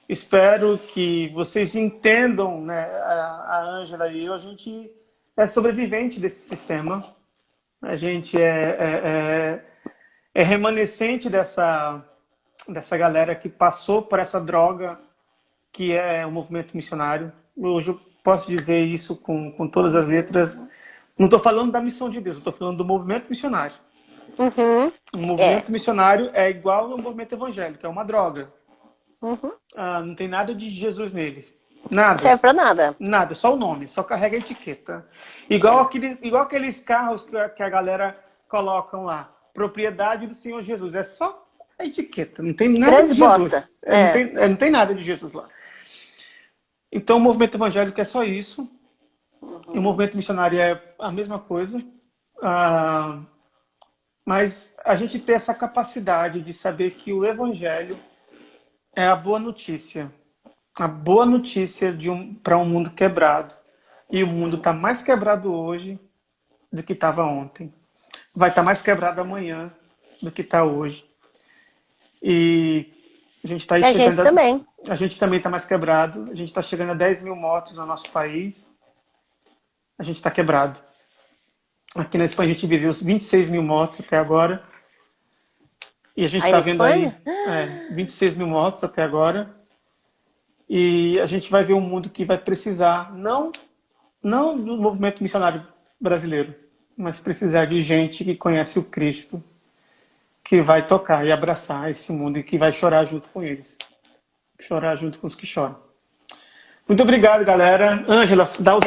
Espero que vocês entendam, né, a Ângela e eu, a gente é sobrevivente desse sistema. A gente é remanescente dessa galera que passou por essa droga que é o movimento missionário. Hoje eu posso dizer isso com todas as letras. Não estou falando da missão de Deus, estou falando do movimento missionário. O movimento missionário é igual ao movimento evangélico, é uma droga. Não tem nada de Jesus neles. Nada. Não serve pra nada. Nada, só o nome, só carrega a etiqueta. Igual aqueles carros que a galera colocam lá. Propriedade do Senhor Jesus. É só a etiqueta, não tem nada Grande de Jesus. Bosta. Não tem nada de Jesus lá. Então o movimento evangélico é só isso. E o movimento missionário é a mesma coisa. Mas a gente tem essa capacidade de saber que o evangelho é a boa notícia. A boa notícia para um mundo quebrado. E o mundo está mais quebrado hoje do que estava ontem. Vai estar mais quebrado amanhã do que está hoje. E a gente está chegando... A gente também. A gente também está mais quebrado. A gente está chegando a 10 mil mortos no nosso país. a gente está quebrado. Aqui na Espanha a gente viveu os 26 mil mortos até agora. E a gente Aí está na vendo aí Espanha? 26 mil mortos até agora. E a gente vai ver um mundo que vai precisar, não do movimento missionário brasileiro, mas precisar de gente que conhece o Cristo, que vai tocar e abraçar esse mundo e que vai chorar junto com eles. Chorar junto com os que choram. Muito obrigado, galera. Ângela, dá o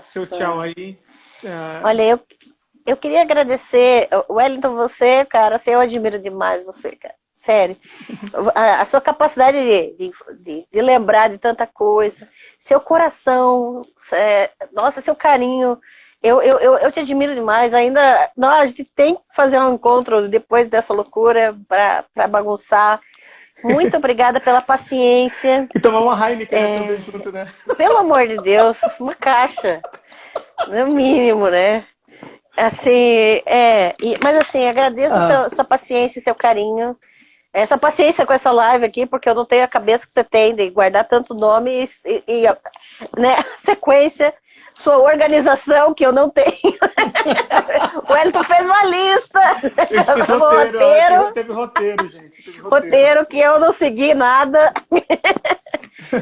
seu tchau Nossa. aí. Olha, eu queria agradecer, Wellington, você, cara, assim, eu admiro demais você, cara. Sério. A sua capacidade de lembrar de tanta coisa, seu coração, nossa, seu carinho. Eu te admiro demais. Ainda, a gente tem que fazer um encontro depois dessa loucura para bagunçar. Muito obrigada pela paciência. E tomar uma Heineken, né, também junto, né? Pelo amor de Deus, uma caixa. No mínimo, né? Assim, mas assim, agradeço sua paciência e seu carinho. Sua paciência com essa live aqui, porque eu não tenho a cabeça que você tem de guardar tanto nome né, sequência, sua organização, que eu não tenho. O Wellington fez uma lista. Eu fiz roteiro. Teve roteiro, gente. Teve roteiro que eu não segui nada.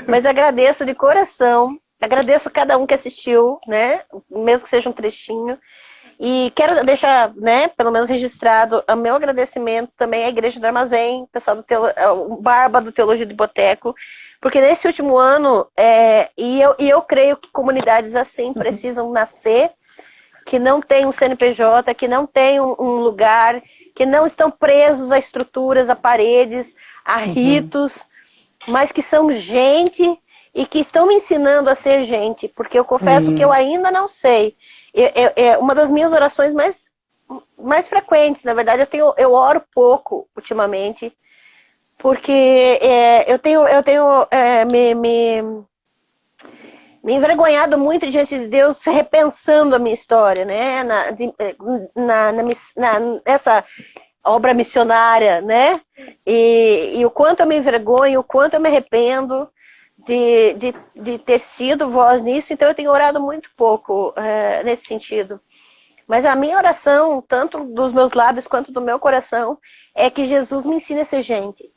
Mas agradeço de coração. Agradeço cada um que assistiu, né? Mesmo que seja um trechinho. E quero deixar, né, pelo menos registrado, o meu agradecimento também à Igreja do Armazém, pessoal o Barba do Teologia de Boteco, porque nesse último ano, eu creio que comunidades assim precisam nascer, que não tem um CNPJ, que não tem um lugar, que não estão presos a estruturas, a paredes, a ritos, mas que são gente e que estão me ensinando a ser gente, porque eu confesso que eu ainda não sei. Uma das minhas orações mais frequentes, na verdade, eu oro pouco ultimamente, porque eu tenho me envergonhado muito diante de Deus, repensando a minha história, né? Nessa obra missionária, né? E o quanto eu me envergonho, o quanto eu me arrependo de ter sido voz nisso, então eu tenho orado muito pouco nesse sentido. Mas a minha oração, tanto dos meus lábios quanto do meu coração, é que Jesus me ensine a ser gente.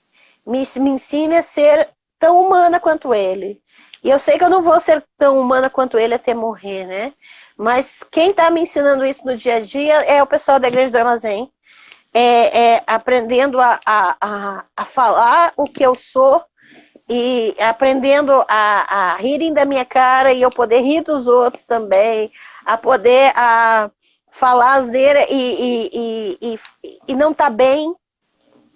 Me ensine a ser tão humana quanto Ele. E eu sei que eu não vou ser tão humana quanto Ele até morrer, né? Mas quem está me ensinando isso no dia a dia é o pessoal da Igreja do Armazém. Aprendendo a falar o que eu sou, e aprendendo a rirem da minha cara e eu poder rir dos outros também, a poder falar asneira e não tá bem,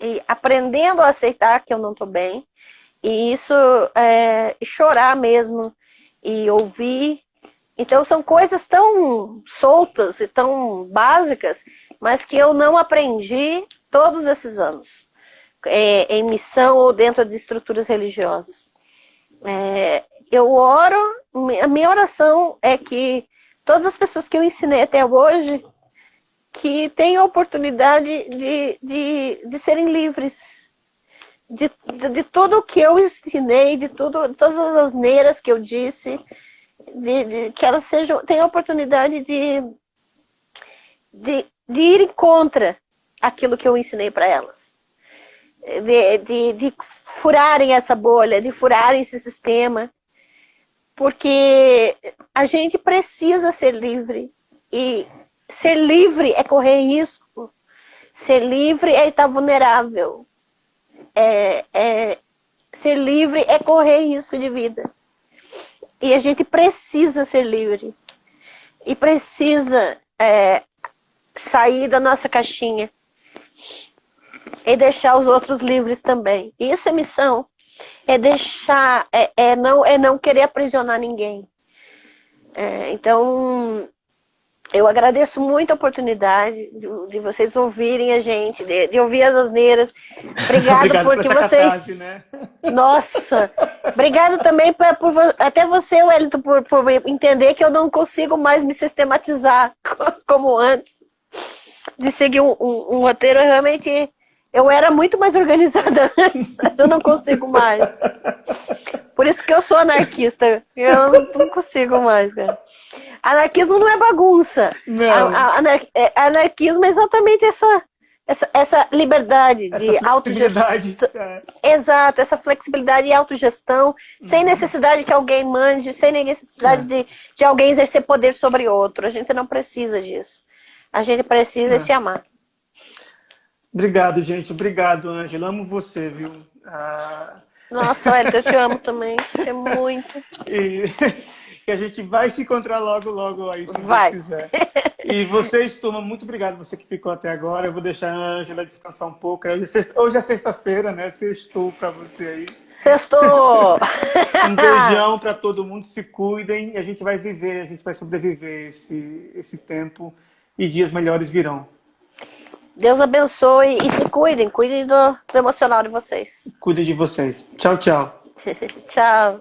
e aprendendo a aceitar que eu não tô bem, e isso chorar mesmo, e ouvir. Então são coisas tão soltas e tão básicas, mas que eu não aprendi todos esses anos. Em missão ou dentro de estruturas religiosas. Eu oro, a minha oração é que todas as pessoas que eu ensinei até hoje, que tenham a oportunidade de serem livres. De tudo o que eu ensinei, de todas as asneiras que eu disse, que elas tenham a oportunidade de ir contra aquilo que eu ensinei para elas. De furarem essa bolha, de furarem esse sistema, porque a gente precisa ser livre, e ser livre é correr risco, ser livre é estar vulnerável, ser livre é correr risco de vida, e a gente precisa ser livre, e precisa sair da nossa caixinha, e deixar os outros livres também. Isso é missão. É deixar, não querer aprisionar ninguém. Então, eu agradeço muito a oportunidade de vocês ouvirem a gente, de ouvir as asneiras. Obrigado porque vocês... Catarse, né? Nossa! Obrigado também até você, Wellington, por entender que eu não consigo mais me sistematizar como antes. De seguir um roteiro, realmente... Eu era muito mais organizada antes, mas eu não consigo mais. Por isso que eu sou anarquista. Eu não consigo mais, cara. Anarquismo não é bagunça. Não. Anarquismo é exatamente essa liberdade de autogestão. Exato, essa flexibilidade e autogestão, sem necessidade que alguém mande, sem necessidade de alguém exercer poder sobre outro. A gente não precisa disso. A gente precisa se amar. Obrigado, gente. Obrigado, Ângela. Amo você, viu? Nossa, Hélio, eu te amo também. Você é muito. E a gente vai se encontrar logo, logo aí, se Deus quiser. E vocês, turma, muito obrigado você que ficou até agora. Eu vou deixar a Ângela descansar um pouco. Hoje é sexta-feira, né? Sextou pra você aí. Sextou! Um beijão pra todo mundo. Se cuidem. E a gente vai viver, a gente vai sobreviver esse tempo. E dias melhores virão. Deus abençoe e se cuidem do emocional de vocês. Cuidem de vocês. Tchau, tchau. Tchau.